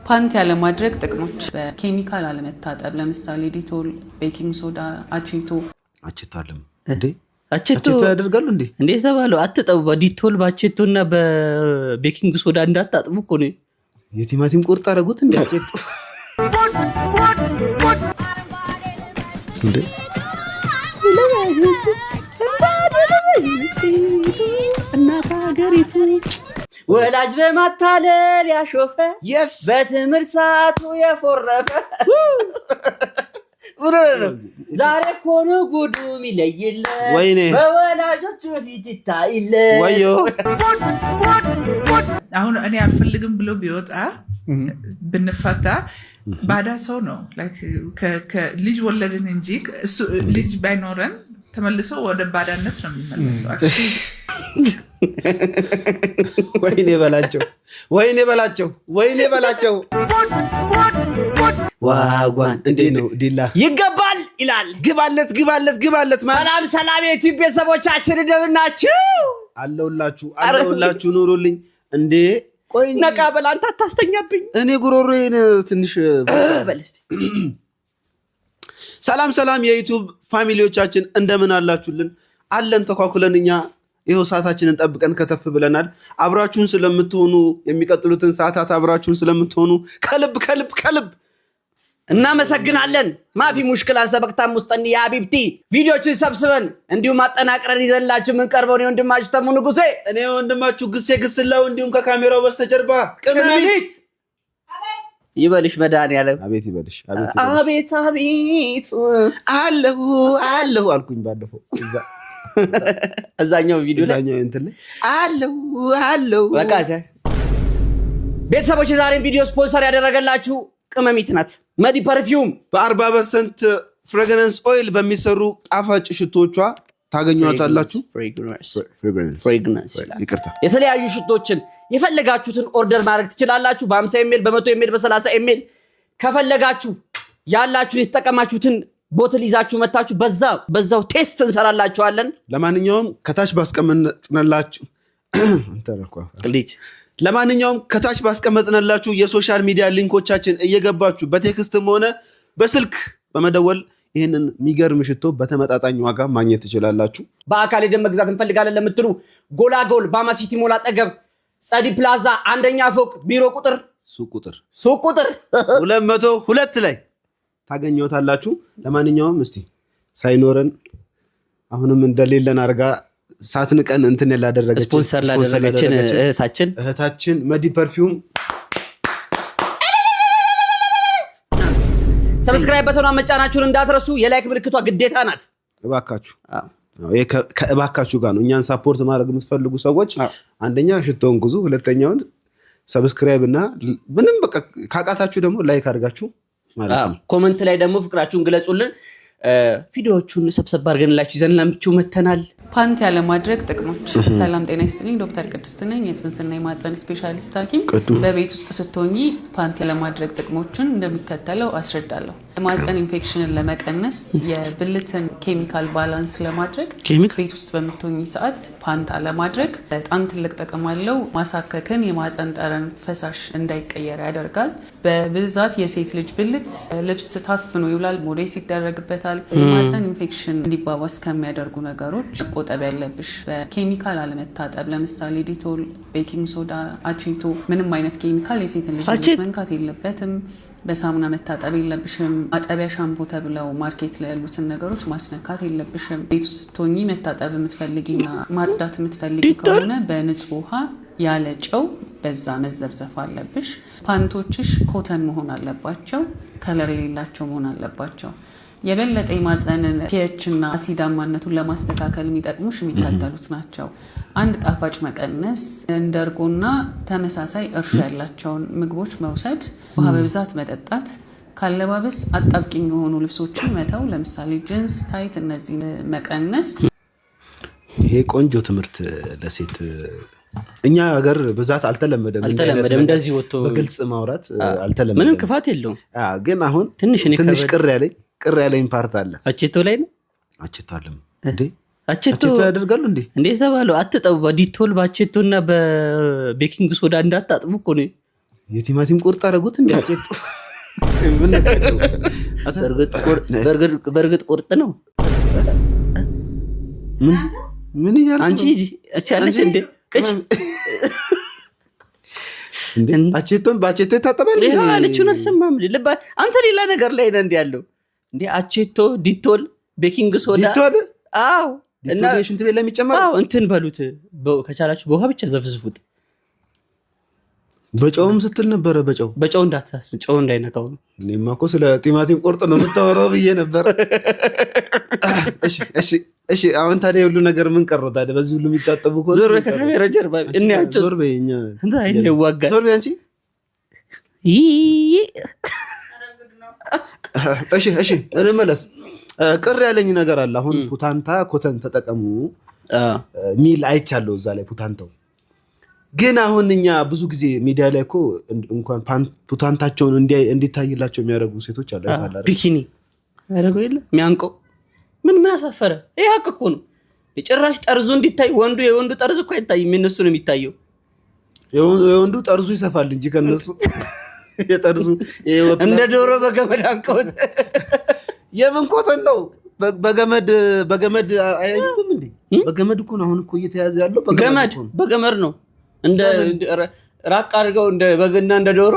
ፓንት ያለ ማድረግ ጥቅሞች በኬሚካል አለመታጠብ ለምሳሌ ዲቶል ቤኪንግ ሶዳ አቼቶ አለም እንዴ አቼቶ ያደርጋሉ እንዴ እንዴ ተባለው አትጠቡ በዲቶል ባቼቶና በቤኪንግ ሶዳ እንዳታጥቡ እኮ ነው የቲማቲም ቁርጥ አረጉት እንዴ አቼቶ እንዴ እናት ሀገሪቱ ወላጅ በማታለል ያሾፈ በትምህርት ሰዓቱ የፎረፈ ዛሬ ኮኑ ጉዱ ሚለይለ በወላጆቹ ፊት ይታይለ ወዮ አሁን እኔ አልፈልግም ብሎ ቢወጣ ብንፈታ ባዳ ሰው ነው ልጅ ወለድን እንጂ ልጅ ባይኖረን ተመልሶ ወደ ባዳነት ነው የሚመለሰው ወይኔ በላቸው ዋጓን እንዴ ነው ዲላ ይገባል ይላል ግባለት ሰላም የዩቲዩብ ቤተሰቦቻችን እንደምናችሁ አለውላችሁ ኑሩልኝ እንዴ ቆይ ነቃ በል አንተ አታስተኛብኝ እኔ ጉሮሮዬን ትንሽ በልስቲ ሰላም የዩቲዩብ ፋሚሊዎቻችን እንደምን አላችሁልን አለን ተኳኩለንኛ ይሄው ሰዓታችንን ጠብቀን ከተፍ ብለናል አብራችሁን ስለምትሆኑ የሚቀጥሉትን ሰዓታት አብራችሁን ስለምትሆኑ ከልብ እናመሰግናለን ማፊ ሙሽክላ ሰበክታም ውስጥኒ ያቢብቲ ቪዲዮችን ሰብስበን እንዲሁም አጠናቅረን ይዘንላችሁ ምን ቀርበው ነው ወንድማችሁ ተሙ ንጉሴ እኔ ወንድማችሁ ግስላው እንዲሁም ከካሜራው በስተጀርባ ቅመሚት ይበልሽ መድኃኒዓለም አቤት ይበልሽ አቤት አለሁ አልኩኝ ባለፈው እዛኛው ቪዲዮ ላይ እንትን ላይ አለሁ በቃ ቤተሰቦች ዛሬን ቪዲዮ ስፖንሰር ያደረገላችሁ ቅመሚት ናት መዲ ፐርፊውም በ40% ፍሬግራንስ ኦይል በሚሰሩ ጣፋጭ ሽቶቿ ታገኙታላችሁ ፍሬግራንስ ይቅርታ የተለያዩ ሽቶችን የፈለጋችሁትን ኦርደር ማድረግ ትችላላችሁ በ50 ml በ100 ml በ30 ml ከፈለጋችሁ ያላችሁ የተጠቀማችሁትን ቦትል ይዛችሁ መታችሁ በዛው ቴስት እንሰራላችኋለን ለማንኛውም ከታች ባስቀመጥነላችሁ የሶሻል ሚዲያ ሊንኮቻችን እየገባችሁ በቴክስትም ሆነ በስልክ በመደወል ይሄንን ሚገርም ሽቶ በተመጣጣኝ ዋጋ ማግኘት ትችላላችሁ በአካል ሄደን መግዛት እንፈልጋለን ለምትሉ ጎላጎል ባማሲቲ ሞል አጠገብ ጸዲ ፕላዛ አንደኛ ፎቅ ቢሮ ቁጥር ሱቅ ቁጥር 202 ላይ ታገኙታላችሁ ለማንኛውም እስቲ ሳይኖረን አሁንም እንደሌለን አርጋ ሳትንቀን እንትን ያላደረገች ስፖንሰር ላደረገችን እህታችን መዲ ፐርፊውም ሰብስክራይብ በተኗን መጫናችሁን እንዳትረሱ የላይክ ምልክቷ ግዴታ ናት እባካችሁ ጋር ነው እኛን ሳፖርት ማድረግ የምትፈልጉ ሰዎች አንደኛ ሽቶን ጉዙ ሁለተኛውን ሰብስክራይብ እና ምንም በቃ ካቃታችሁ ደግሞ ላይክ አድርጋችሁ ማለት ነው ኮሜንት ላይ ደግሞ ፍቅራችሁን ግለጹልን ቪዲዮዎቹን ሰብሰብ አድርገንላችሁ ይዘንላችሁ መተናል ፓንት ያለ ማድረግ ጥቅሞች ሰላም ጤና ይስጥልኝ ዶክተር ቅድስት ነኝ የጽንስና የማህፀን ስፔሻሊስት ሐኪም በቤት ውስጥ ስትሆኚ ፓንት ያለ ማድረግ ጥቅሞችን እንደሚከተለው አስረዳለሁ የማህፀን ኢንፌክሽንን ለመቀነስ የብልትን ኬሚካል ባላንስ ለማድረግ ቤት ውስጥ በምትሆኚ ሰዓት ፓንት አለ ማድረግ በጣም ትልቅ ጥቅም አለው ማሳከክን የማህፀን ጠረን ፈሳሽ እንዳይቀየር ያደርጋል በብዛት የሴት ልጅ ብልት ልብስ ታፍኖ ይውላል ሞዴስ ይደረግበታል የማህፀን ኢንፌክሽን እንዲባባስ ከሚያደርጉ ነገሮች ቆጠብ ያለብሽ በኬሚካል አለመታጠብ ለምሳሌ ዲቶል ቤኪንግ ሶዳ አቼቶ ምንም አይነት ኬሚካል የሴትን ልጅ መንካት የለበትም በሳሙና መታጠብ የለብሽም አጠቢያ ሻምፖ ተብለው ማርኬት ላይ ያሉትን ነገሮች ማስነካት የለብሽም ቤት ውስጥ ቶኒ መታጠብ የምትፈልጊና ማጽዳት የምትፈልጊ ከሆነ በንጹህ ውሃ ያለ ጨው በዛ መዘብዘፍ አለብሽ ፓንቶችሽ ኮተን መሆን አለባቸው ከለር የሌላቸው መሆን አለባቸው የበለጠ የማህፀንን pH እና አሲዳማነቱን ለማስተካከል የሚጠቅሙሽ የሚከተሉት ናቸው አንድ ጣፋጭ መቀነስ እንደርጎና ተመሳሳይ እርሾ ያላቸውን ምግቦች መውሰድ ውሃ በብዛት መጠጣት ካለባበስ አጣብቂኝ የሆኑ ልብሶችን መተው ለምሳሌ ጂንስ ታይት እነዚህ መቀነስ ይሄ ቆንጆ ትምህርት ለሴት እኛ ሀገር በዛት አልተለመደም እንደዚህ ወጥቶ በግልጽ ማውራት አልተለመደም ምንም ክፋት የለውም ግን አሁን ትንሽ ቅር ያለኝ ፓርት አለ አቼቶ ላይ ነው አቼቶ አለም እንዴ አቼቶ ያደርጋሉ እንዴ ተባለው አትጠቡ በዲቶል ባቼቶና በቤኪንግ ሶዳ እንዳታጥቡ እኮ ነው የቲማቲም ቁርጥ አደረጉት እንዴ? አጨጡ በእርግጥ ቁርጥ ነው። ምን ይያል አንቺ አቻለች እንዴ? አቼቶን ባቼቶ ይታጠባል አለችውን አልሰማም። አንተ ሌላ ነገር ላይ ነህ እንዲ ያለው እንዴ? አቼቶ፣ ዲቶል፣ ቤኪንግ ሶዳ አዎ እና ሽንት ቤት ላይ የሚጨመር እንትን በሉት ከቻላችሁ በውሃ ብቻ ዘፍዝፉት። በጨውም ስትል ነበረ። በጨው እንዳትሳስ ጨው እንዳይነካው ነው። እኔማ እኮ ስለ ቲማቲም ቁርጥ ነው የምታወራው ብዬ ነበር። እሺ አሁን ታዲያ ሁሉ ነገር ምን ቀረው ታዲያ? በዚህ ሁሉ የሚታጠቡ እኮ ዞር ከካሜራ ጀርባ እንያቸው። ዞር በይኛ እንዴ ይዋጋል። ዞር በይ አንቺ። እሺ እንመለስ። ቅር ያለኝ ነገር አለ። አሁን ፑታንታ ኮተን ተጠቀሙ ሚል አይቻለሁ እዛ ላይ ፑታንታው። ግን አሁን እኛ ብዙ ጊዜ ሚዲያ ላይ እኮ እንኳን ፑታንታቸውን እንዲታይላቸው የሚያደርጉ ሴቶች አሉ። ቢኪኒ ያደረገው የለ የሚያንቀው ምን አሳፈረ? ይሄ ሀቅ እኮ ነው። የጭራሽ ጠርዙ እንዲታይ የወንዱ ጠርዝ እኮ አይታይም፣ የነሱ ነው የሚታየው። የወንዱ ጠርዙ ይሰፋል እንጂ ከነሱ የጠርዙ እንደ ዶሮ በገመድ አንቀውት። የምን ኮተን ነው? በገመድ አያዩትም እንዴ? በገመድ እኮ ነው አሁን እኮ እየተያዘ ያለው በገመድ ነው። እንደ ራቅ አድርገው እንደ በግና እንደ ዶሮ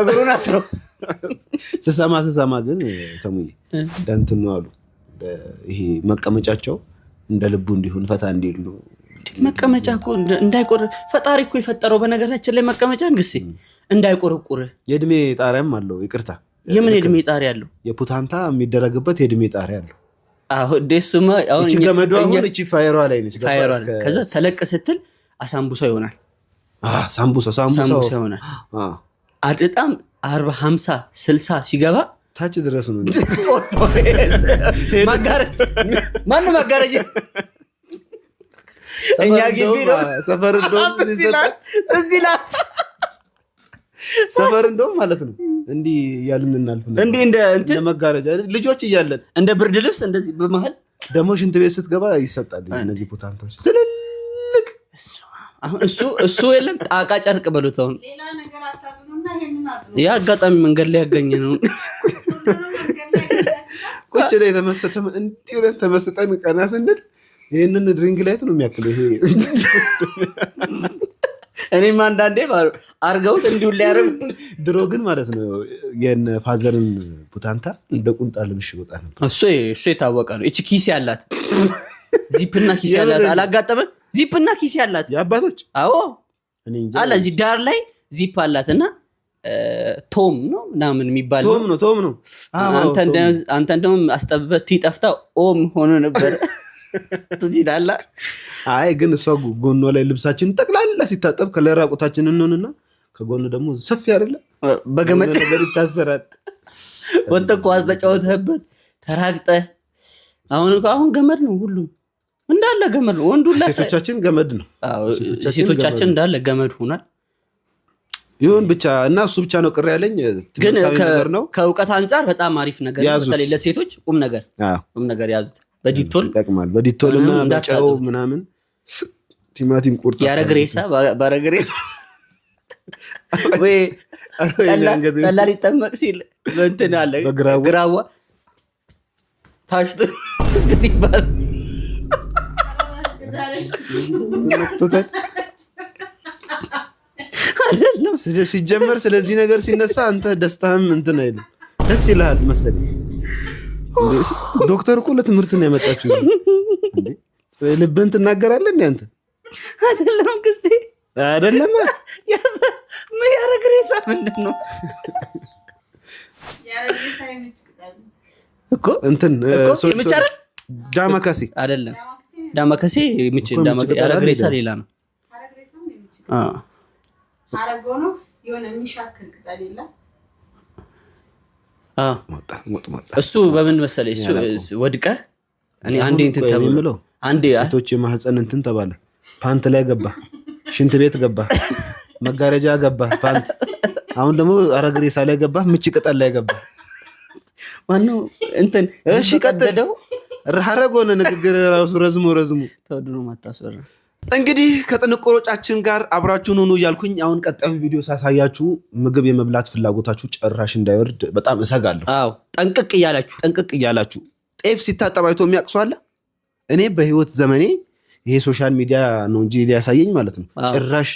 እግሩን አስረው ስሰማ ግን ተሙዬ ደንትኑ አሉ። ይሄ መቀመጫቸው እንደ ልቡ እንዲሆን ፈታ እንዲሉ ነው። መቀመጫ እኮ እንዳይቆር ፈጣሪ እኮ የፈጠረው በነገራችን ላይ መቀመጫ እንግዲህ እንዳይቆረቁር የእድሜ ጣሪያም አለው። ይቅርታ የምን የእድሜ ጣሪያ አለው? የፑታንታ የሚደረግበት የእድሜ ጣሪያ አለው። አዎ ደሱማ አሁን እቺ ገመዷ አሁን እቺ ፋየሯ ላይ ነች። ከዛ ተለቅ ስትል አሳምቡሳ ይሆናል። ሳምቡሳ ይሆናል። በጣም 40 50 60 ሲገባ ታች ድረስ ነው። ማጋረጅ እኛ ግቢ ነው ሰፈር እንደውም ማለት ነው እንዲህ እያልን እናልፍ ነበር። እንደ መጋረጃ ልጆች እያለን እንደ ብርድ ልብስ እንደዚህ በመሀል ደግሞ ሽንት ቤት ስትገባ ይሰጣል። እነዚህ ፑታንቶች ትልልቅ እሱ የለም ጣቃ ጨርቅ በሉት። አሁን ያ አጋጣሚ መንገድ ላይ ያገኘ ነው። ቁጭ ላይ እንዲህ ብለን ተመስጠን ቀና ስንል ይህንን ድሪንግ ላይት ነው የሚያክለው ይሄ። እኔም አንዳንዴ አርገውት እንዲሁ ሊያረግ። ድሮ ግን ማለት ነው የነ ፋዘርን ፑታንታ እንደ ቁንጣ ልብሽ ይወጣ ነበር። እሱ የታወቀ ነው። እቺ ኪስ ያላት ዚፕና ኪስ ያላት አላጋጠመም? ዚፕና ኪስ ያላት የአባቶች አዎ አለ። እዚህ ዳር ላይ ዚፕ አላትና ቶም ነው ምናምን የሚባል ቶም ነው። አንተ እንደውም አስጠብበት ይጠፍታ ኦም ሆኖ ነበር። ትዚላላ አይ ግን እሷ ጎኗ ላይ ልብሳችን ጠቅላላ ሲታጠብ ከላይ ራቁታችን እንሆንና ከጎኑ ደግሞ ሰፊ አይደለ በገመድ ነገር ይታሰራል። ወጥተህ ኳስ ተጫውተህበት ተራግጠህ። አሁን ገመድ ነው ሁሉም እንዳለ ገመድ ነው። ወንዱ ሴቶቻችን ገመድ ነው። ሴቶቻችን እንዳለ ገመድ ሆኗል። ይሁን ብቻ እና እሱ ብቻ ነው ቅር ያለኝ። ግን ከእውቀት አንጻር በጣም አሪፍ ነገር በተለይ ለሴቶች ቁም ነገር ያዙት። በዲቶል ይጠቅማል። በዲቶል እና በጨው ምናምን ቲማቲም ቁርጥ ያረግሬሳ ባረግሬሳ ወይ ጠላ ሊጠመቅ ሲል እንትን አለ ግራዋ ታሽቶ ይባል። ሲጀመር ስለዚህ ነገር ሲነሳ አንተ ደስታህም እንትን አይልም፣ ደስ ይልሃል መሰለኝ። ዶክተር እኮ ለትምህርት ነው ያመጣችው እንዴ? ልብህን ትናገራለህ እንዴ አንተ? አይደለም ግዜ አይደለም ምን ያረግ ሬሳ ምንድን ነው እኮ እንትን ምቻረ ዳማከሴ አይደለም። ዳማከሴ ያረግ ሬሳ ሌላ ነው። አረጎ ነው የሆነ የሚሻክል ቅጠል የለም። እሱ በምን መሰለኝ እሱ ወድቀህ እኔ አንዴ እንትን ተብሎ አንዴ ሴቶች የማህፀን እንትን ተባለ። ፓንት ላይ ገባ፣ ሽንት ቤት ገባ፣ መጋረጃ ገባ ፓንት። አሁን ደግሞ አረግ ሬሳ ላይ ገባ፣ ምች ቅጠል ላይ ገባ። ማነው እንትን እሺ ቀደደው ሐረግ ሆነ። ንግግር ራሱ ረዝሞ ተወድሮ ማታሰራ እንግዲህ ከጥንቆሮጫችን ጋር አብራችሁን ሆኑ እያልኩኝ አሁን ቀጣዩን ቪዲዮ ሳሳያችሁ ምግብ የመብላት ፍላጎታችሁ ጭራሽ እንዳይወርድ በጣም እሰጋለሁ። አዎ ጠንቅቅ እያላችሁ ጤፍ ሲታጠብ አይቶ የሚያውቅ ሰው አለ? እኔ በህይወት ዘመኔ ይሄ ሶሻል ሚዲያ ነው እንጂ ሊያሳየኝ ማለት ነው ጭራሽ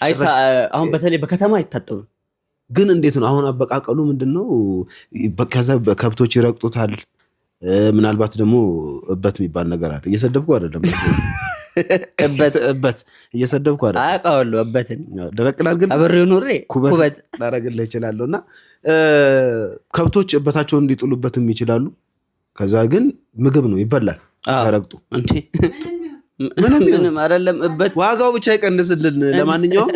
አሁን በተለይ በከተማ አይታጠብም። ግን እንዴት ነው አሁን አበቃቀሉ ምንድነው? ከዛ ከብቶች ይረግጡታል። ምናልባት ደግሞ እበት የሚባል ነገር አለ። እየሰደብኩ አይደለም እበት እየሰደብኩ አይደለም። አውቃለሁ እበትን ደረቅላል ግን አብሬው ኖሬ ኩበት ላረግልህ እችላለሁና ከብቶች እበታቸውን እንዲጥሉበትም ይችላሉ። ከዛ ግን ምግብ ነው ይበላል። ተረግጡ እንዴ ምንም አይደለም እበት ዋጋው ብቻ ይቀንስልን። ለማንኛውም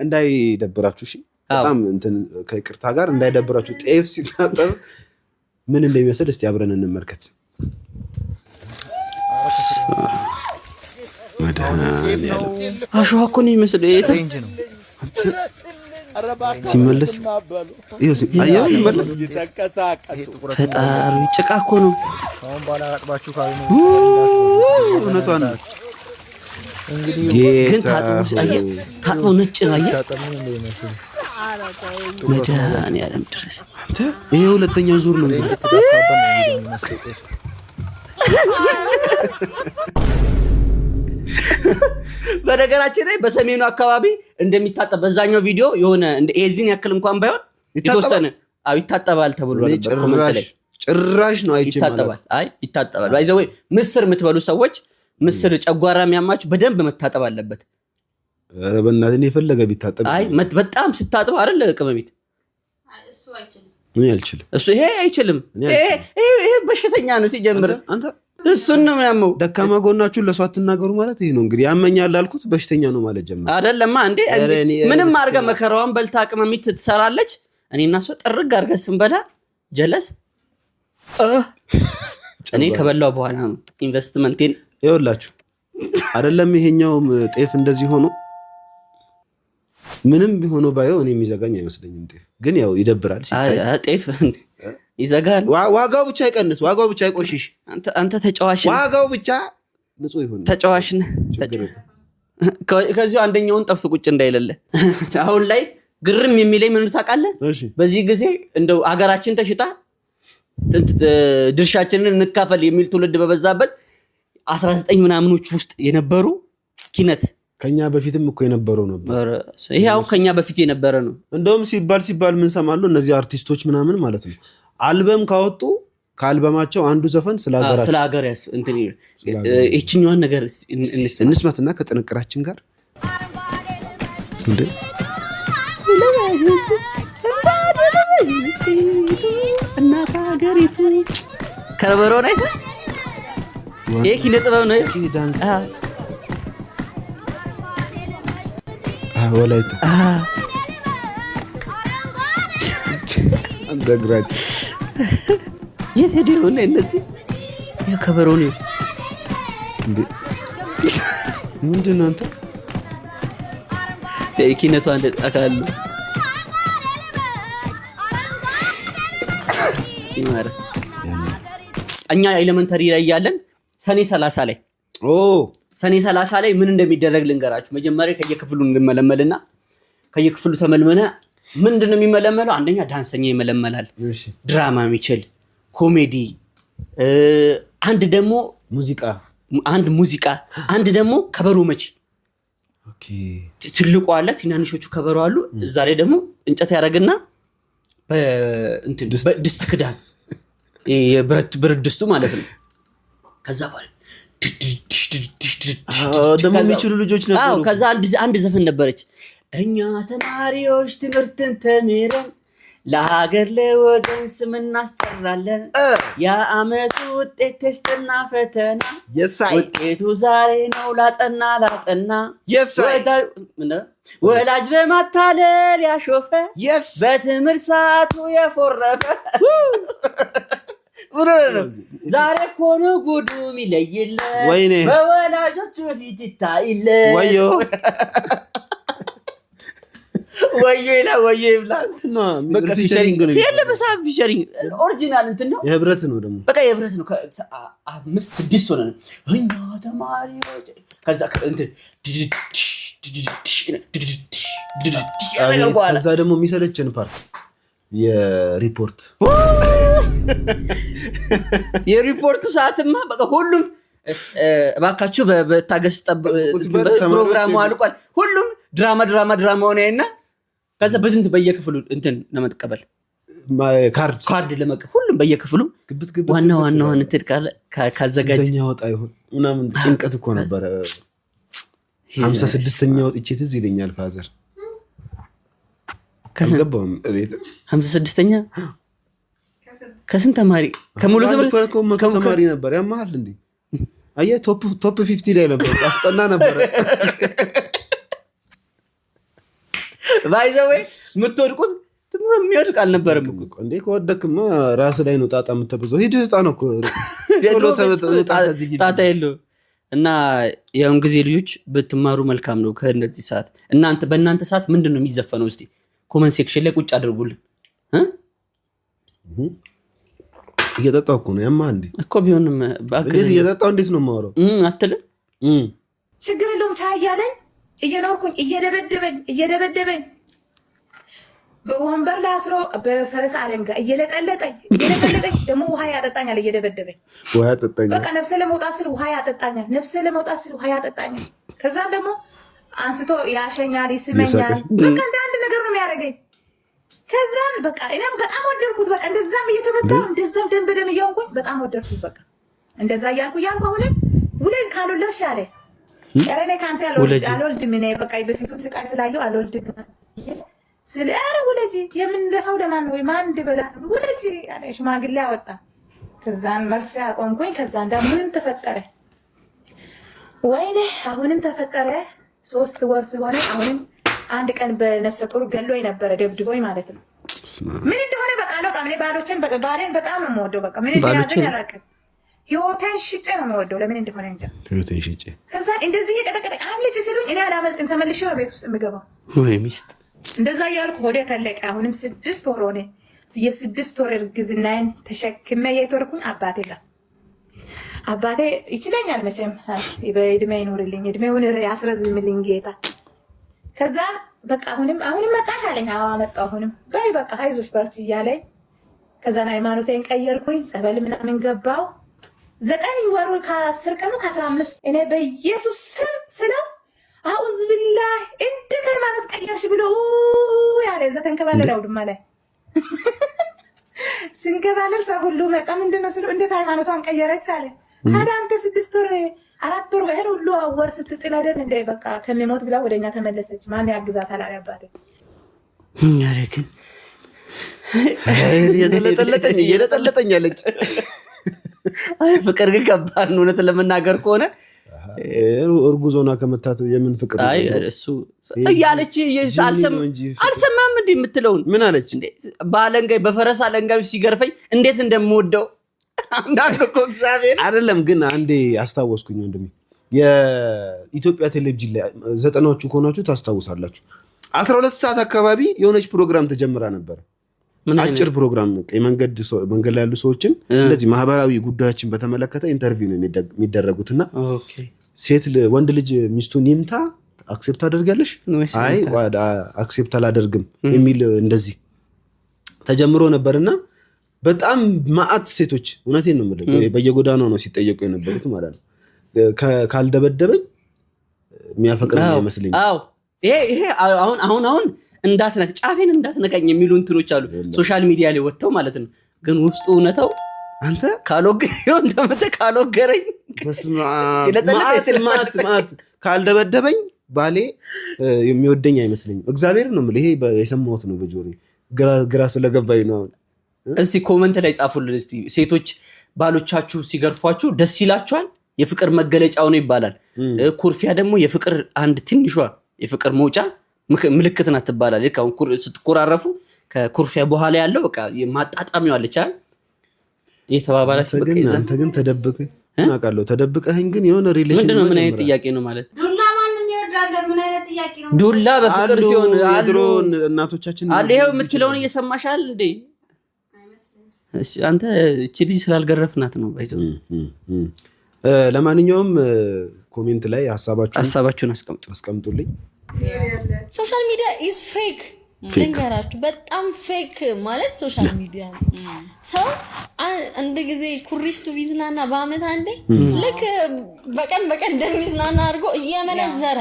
እንዳይደብራችሁ እሺ፣ በጣም እንትን ከይቅርታ ጋር እንዳይደብራችሁ። ጤፍ ሲታጠብ ምን እንደሚመስል እስቲ አብረን እንመልከት። አሸዋ እኮ ነው የሚመስለው። ሲመለስ አየው ይመለስ። ፈጣሪ ጭቃ እኮ ነው። እውነቷን ነው። ግን ታጥቦ ነጭ ነው። አየህ መድኃኒዓለም ድረስ ይሄ ሁለተኛ ዙር ነው። በነገራችን ላይ በሰሜኑ አካባቢ እንደሚታጠብ በዛኛው ቪዲዮ የሆነ የዚህን ያክል እንኳን ባይሆን የተወሰነ ይታጠባል ተብሎ ነበር። ኮሜንት ላይ ጭራሽ ነው አይቼ ማለት ይታጠባል። ባይዘው ምስር የምትበሉ ሰዎች ምስር ጨጓራ የሚያማችሁ በደንብ መታጠብ አለበት። በእናትህ የፈለገ ቢታጠብ በጣም ስታጥብ አይደል ቅመሚት እሱ ይሄ አይችልም። ይሄ በሽተኛ ነው ሲጀምር። እሱን ነው የሚያመው። ደካማ ጎናችሁን ለሰው አትናገሩ ማለት ይሄ ነው እንግዲህ። ያመኛል አልኩት በሽተኛ ነው ማለት ጀመረ አይደለማ እንዴ? ምንም አድርገህ መከራዋን በልታ ቅመሚት ትሰራለች። እኔና እሷ ጥርግ አድርገህ ስንበላ ጀለስ እኔ ከበላው በኋላ ነው ኢንቨስትመንቴን ይኸውላችሁ። አይደለም ይሄኛውም ጤፍ እንደዚህ ሆኖ ምንም ቢሆነው ባየው እኔ የሚዘጋኝ አይመስለኝም። ጤፍ ግን ያው ይደብራል ሲታይ። ጤፍ ይዘጋል። ዋጋው ብቻ ይቀንስ፣ ዋጋው ብቻ ይቆሽሽ። አንተ ተጫዋች ነህ። ዋጋው ብቻ ንጹህ ይሁን። ተጫዋች ነህ። ከዚሁ አንደኛውን ጠፍቶ ቁጭ እንዳይለለ። አሁን ላይ ግርም የሚለኝ ምን ታውቃለህ? በዚህ ጊዜ እንደው አገራችን ተሽጣ ድርሻችንን እንካፈል የሚል ትውልድ በበዛበት 19 ምናምኖች ውስጥ የነበሩ ኪነት ከኛ በፊትም እኮ የነበረው ነበር። ይሄ አሁን ከኛ በፊት የነበረ ነው። እንደውም ሲባል ምን ሰማለሁ እነዚህ አርቲስቶች ምናምን ማለት ነው አልበም ካወጡ ከአልበማቸው አንዱ ዘፈን ስለ ሀገር እንትን እቺኛዋን ነገር እንስማትና ከጥንቅራችን ጋር እንዴ እናት ሀገሪቱ ከበሮ ነው። ይሄ ኪነ ጥበብ ነው። ዳንስ ወላይታ አንደግራች የት ሄደው ነው እነዚህ? ከበሮ ነው እንዴ? ምንድን ነው አንተ? ኪነቱ አንድ አካል ነው። እኛ ኤሌመንተሪ ላይ ያለን ሰኔ 30 ላይ ሰኔ 30 ላይ ምን እንደሚደረግ ልንገራችሁ። መጀመሪያ ከየክፍሉ እንመለመልና ከየክፍሉ ተመልመነ ምንድነው የሚመለመለው? አንደኛ ዳንሰኛ ይመለመላል፣ ድራማ የሚችል ኮሜዲ፣ አንድ ደግሞ ሙዚቃ፣ አንድ ደግሞ ከበሮ መቺ። ትልቁ አለ፣ ትናንሾቹ ከበሮ አሉ። እዛ ላይ ደግሞ እንጨት ያደርግና በድስት ክዳን የብረት ድስቱ ማለት ነው። ከዛ በኋላ ደግሞ የሚችሉ ልጆች ነበሩ። ከዛ አንድ ዘፈን ነበረች። እኛ ተማሪዎች ትምህርትን ተምረን ለሀገር ለወገን ስም እናስጠራለን። የአመቱ ውጤት ቴስትና ፈተና ውጤቱ ዛሬ ነው ላጠና ወላጅ በማታለል ያሾፈ በትምህርት ሰዓቱ የፎረፈ ዛሬ እኮ ነው ጉዱ ሚለይለት በወላጆቹ ፊት ይታይለት። ወዮ ይላ ወዮ ይብላ እንትና በቃ ፊቸሪንግ ነው የለበሳብ ፊቸሪንግ ኦሪጂናል እንትን ነው። የህብረት ነው ደግሞ በቃ የህብረት ነው። 5-6 ሆነን እኛ ተማሪዎች ከዛ እንትን ከዛ ደግሞ የሚሰለችን ፓርት የሪፖርቱ ሰዓትማ በቃ ሁሉም እባካችሁ በታገስ ፕሮግራሙ አልቋል። ሁሉም ድራማውን ያይና ከዛ በዝንት በየክፍሉ እንትን ለመቀበል ካርድ ለመቀበል ሁሉም በየክፍሉ ዋናዋን እንትን ካዘጋጀ ወጣ ይሁን ምናምን ጭንቀት እኮ ነበረ። 56ኛ ወጥቼ ትዝ ይለኛል ፋዘር ከገባም እቤት 56ኛ ከስንት ተማሪ ከሙሉ ተማሪ ነበር ያማል እንዴ? አየህ ቶፕ 50 ላይ ነበር። አስጠና ነበር ባይዘው የምትወድቁት የሚወድቅ አልነበረም እኮ እንዴ። ከወደክማ ራስ ላይ ነው ጣጣ የምትበዛው። ሂድ ጣጣ ነው እኮ ጣጣ የለው። እና ያውን ጊዜ ልጆች ብትማሩ መልካም ነው። ከነዚህ ሰዓት በእናንተ ሰዓት ምንድን ነው የሚዘፈነው? እስቲ ኮመንት ሴክሽን ላይ ቁጭ አድርጉልን። እየጠጣሁ እኮ ነው ያማ እንዴ እኮ ቢሆንም እንዴት እየጠጣሁ እንዴት ነው የማወራው? አትልም ችግር የለውም ሳያለኝ እየኖርኩኝ እየደበደበኝ በወንበር ላይ አስሮ በፈረስ አለንጋ እየለጠለጠኝ ደግሞ ውሃ ያጠጣኛል እየደበደበኝ። በቃ ነፍሴ ለመውጣት ስል ውሃ ያጠጣኛል። ከዛም ደግሞ አንስቶ ያሸኛል፣ ይስመኛል። በቃ እንደ አንድ ነገር ነው የሚያደርገኝ። ከዛም በቃ እኔም በጣም ወደድኩት። በቃ እንደዛም እየተመታሁ እንደዛም ደም በደም እያሆንኩኝ በጣም ወደድኩት። በቃ እንደዛ እያልኩ አሁንም ውለድ ካልወለድሽ አለ ኧረ እኔ ከአንተ አልወልድም። እኔ በቃ በፊቱን ስቃይ ስላየሁ አልወልድም ስለ ኧረ ውለጂ የምንለፋው ለማን ነው? ማን እንድበላ ውለጂ አለ ሽማግሌ አወጣ። ከዛን መርፌ አቆምኩኝ። ከዛ እንደምንም ተፈጠረ። ወይኔ አሁንም ተፈጠረ። 3 ወር ሲሆነ አሁንም አንድ ቀን በነፍሰ ጡር ገሎኝ ነበረ፣ ደብድቦኝ ማለት ነው። ምን እንደሆነ በቃ አልወጣም። እኔ ባሌን በጣም ነው የምወደው። በቃ ምን እንደያዘኝ አላውቅም። ህይወቴን ሽጬ ነው የምወደው። ለምን እንደሆነ እንጃ። ህይወቴን ሽጬ ከዛ እንደዚህ እየቀጠቀጠ አምልጭ ሲሉኝ እኔ አላመልጥም። ተመልሼ ነው ቤት ውስጥ የምገባው። ወይ ሚስት እንደዛ እያልኩ ሆዴ ተለቀ። አሁንም 6 ወር ሆነ። የ6 ወር እርግዝናዬን ተሸክሜ እየተወርኩኝ አባቴ ጋር አባቴ ይችለኛል መቼም በእድሜ ይኖርልኝ፣ እድሜውን ያስረዝምልኝ ጌታ። ከዛ በቃ አሁንም መጣሽ አለኝ። አዎ መጣሁ። አሁንም በይ በቃ አይዞሽ በርቺ እያለኝ ከዛን ሃይማኖቴን ቀየርኩኝ። ጸበል ምናምን ገባው። 9 ወሩ ከ10 ቀኑ ከ15 እኔ በኢየሱስ ስም ስለው አውዝ ቢላህ እንዴት ሃይማኖት ቀየርሽ ብሎ ያለ ዘተንከባለለ አውድማ ላይ ስንከባለል ሰው ሁሉ በቃ ምንድነው ስለው እንዴት ሃይማኖቷን ቀየረች አለ። ታዲያ አንተ 6 ወር 4 ወር ይሄን ሁሉ ወር ስትጥል አይደል እንደ በቃ ከነሞት ብላ ወደኛ ተመለሰች። ማን ያግዛታል አለ አባቴ። ያረክን እየለጠለጠኝ አለች። አይ ፍቅር ግን ከባድ ነው እውነት ለመናገር ከሆነ እርጉዞና ከመታት የምን ፍቅር? አይ እሱ እያለች አልሰማም እንዴ የምትለውን ምን አለች? በአለንጋይ በፈረስ አለንጋይ ሲገርፈኝ እንዴት እንደምወደው አንዳንድ እኮ እግዚአብሔር አይደለም። ግን አንዴ አስታወስኩኝ ወንድሜ፣ የኢትዮጵያ ቴሌቪዥን ላይ 90ዎቹ ከሆናችሁ ታስታውሳላችሁ። 12 ሰዓት አካባቢ የሆነች ፕሮግራም ተጀምራ ነበር። አጭር ፕሮግራም መንገድ ላይ ያሉ ሰዎችን እንደዚህ ማህበራዊ ጉዳዮችን በተመለከተ ኢንተርቪው ነው የሚደረጉትና ወንድ ልጅ ሚስቱን ይምታ አክሴፕት አደርጋለሽ? አይ አክሴፕት አላደርግም የሚል እንደዚህ ተጀምሮ ነበርና በጣም ማአት ሴቶች እውነቴን ነው የምልህ በየጎዳናው ነው ሲጠየቁ የነበሩት ማለት ነው። ካልደበደበኝ የሚያፈቅር አይመስልኝ። አዎ ይሄ አሁን እንዳትነካ ጫፌን እንዳትነካኝ የሚሉ እንትኖች አሉ ሶሻል ሚዲያ ላይ ወጥተው ማለት ነው። ግን ውስጡ እውነታው አንተ ካልወገረኝ ካልደበደበኝ ባሌ የሚወደኝ አይመስለኝም። እግዚአብሔር ነው የምልህ። ይሄ የሰማሁት ነው በጆሮዬ ግራ ስለገባኝ ነው። እስቲ ኮመንት ላይ ጻፉልን። እስቲ ሴቶች ባሎቻችሁ ሲገርፏችሁ ደስ ይላችኋል? የፍቅር መገለጫው ነው ይባላል። ኩርፊያ ደግሞ የፍቅር አንድ ትንሿ የፍቅር መውጫ ምልክት ናት ትባላል። አሁን ስትኮራረፉ ከኩርፊያ በኋላ ያለው በቃ ማጣጣሚው አለች አይደል? እየተባባላችሁ በቃ አንተ ግን ተደብቀህ እናውቃለሁ። ተደብቀህኝ ግን የሆነ ሪሌሽን ምንድነው? ምን አይነት ጥያቄ ነው ማለት? ዱላ ማንን ይወዳል? ምን አይነት ጥያቄ ነው? ዱላ በፍቅር ሲሆን ድሮ እናቶቻችን አለ። ይሄው የምትለውን እየሰማሻል እንዴ? አንተ እቺ ልጅ ስላልገረፍናት ነው ባይዘው። ለማንኛውም ኮሜንት ላይ ሀሳባችሁን አስቀምጡልኝ። ሶሻል ሚዲያ ኢዝ ፌክ ልንገራችሁ፣ በጣም ፌክ ማለት ሶሻል ሚዲያ ነው። ሰው አንድ ጊዜ ኩሪፍቱ ቢዝናና በአመት አንዴ ልክ በቀን እንደሚዝናና አድርጎ እየመነዘረ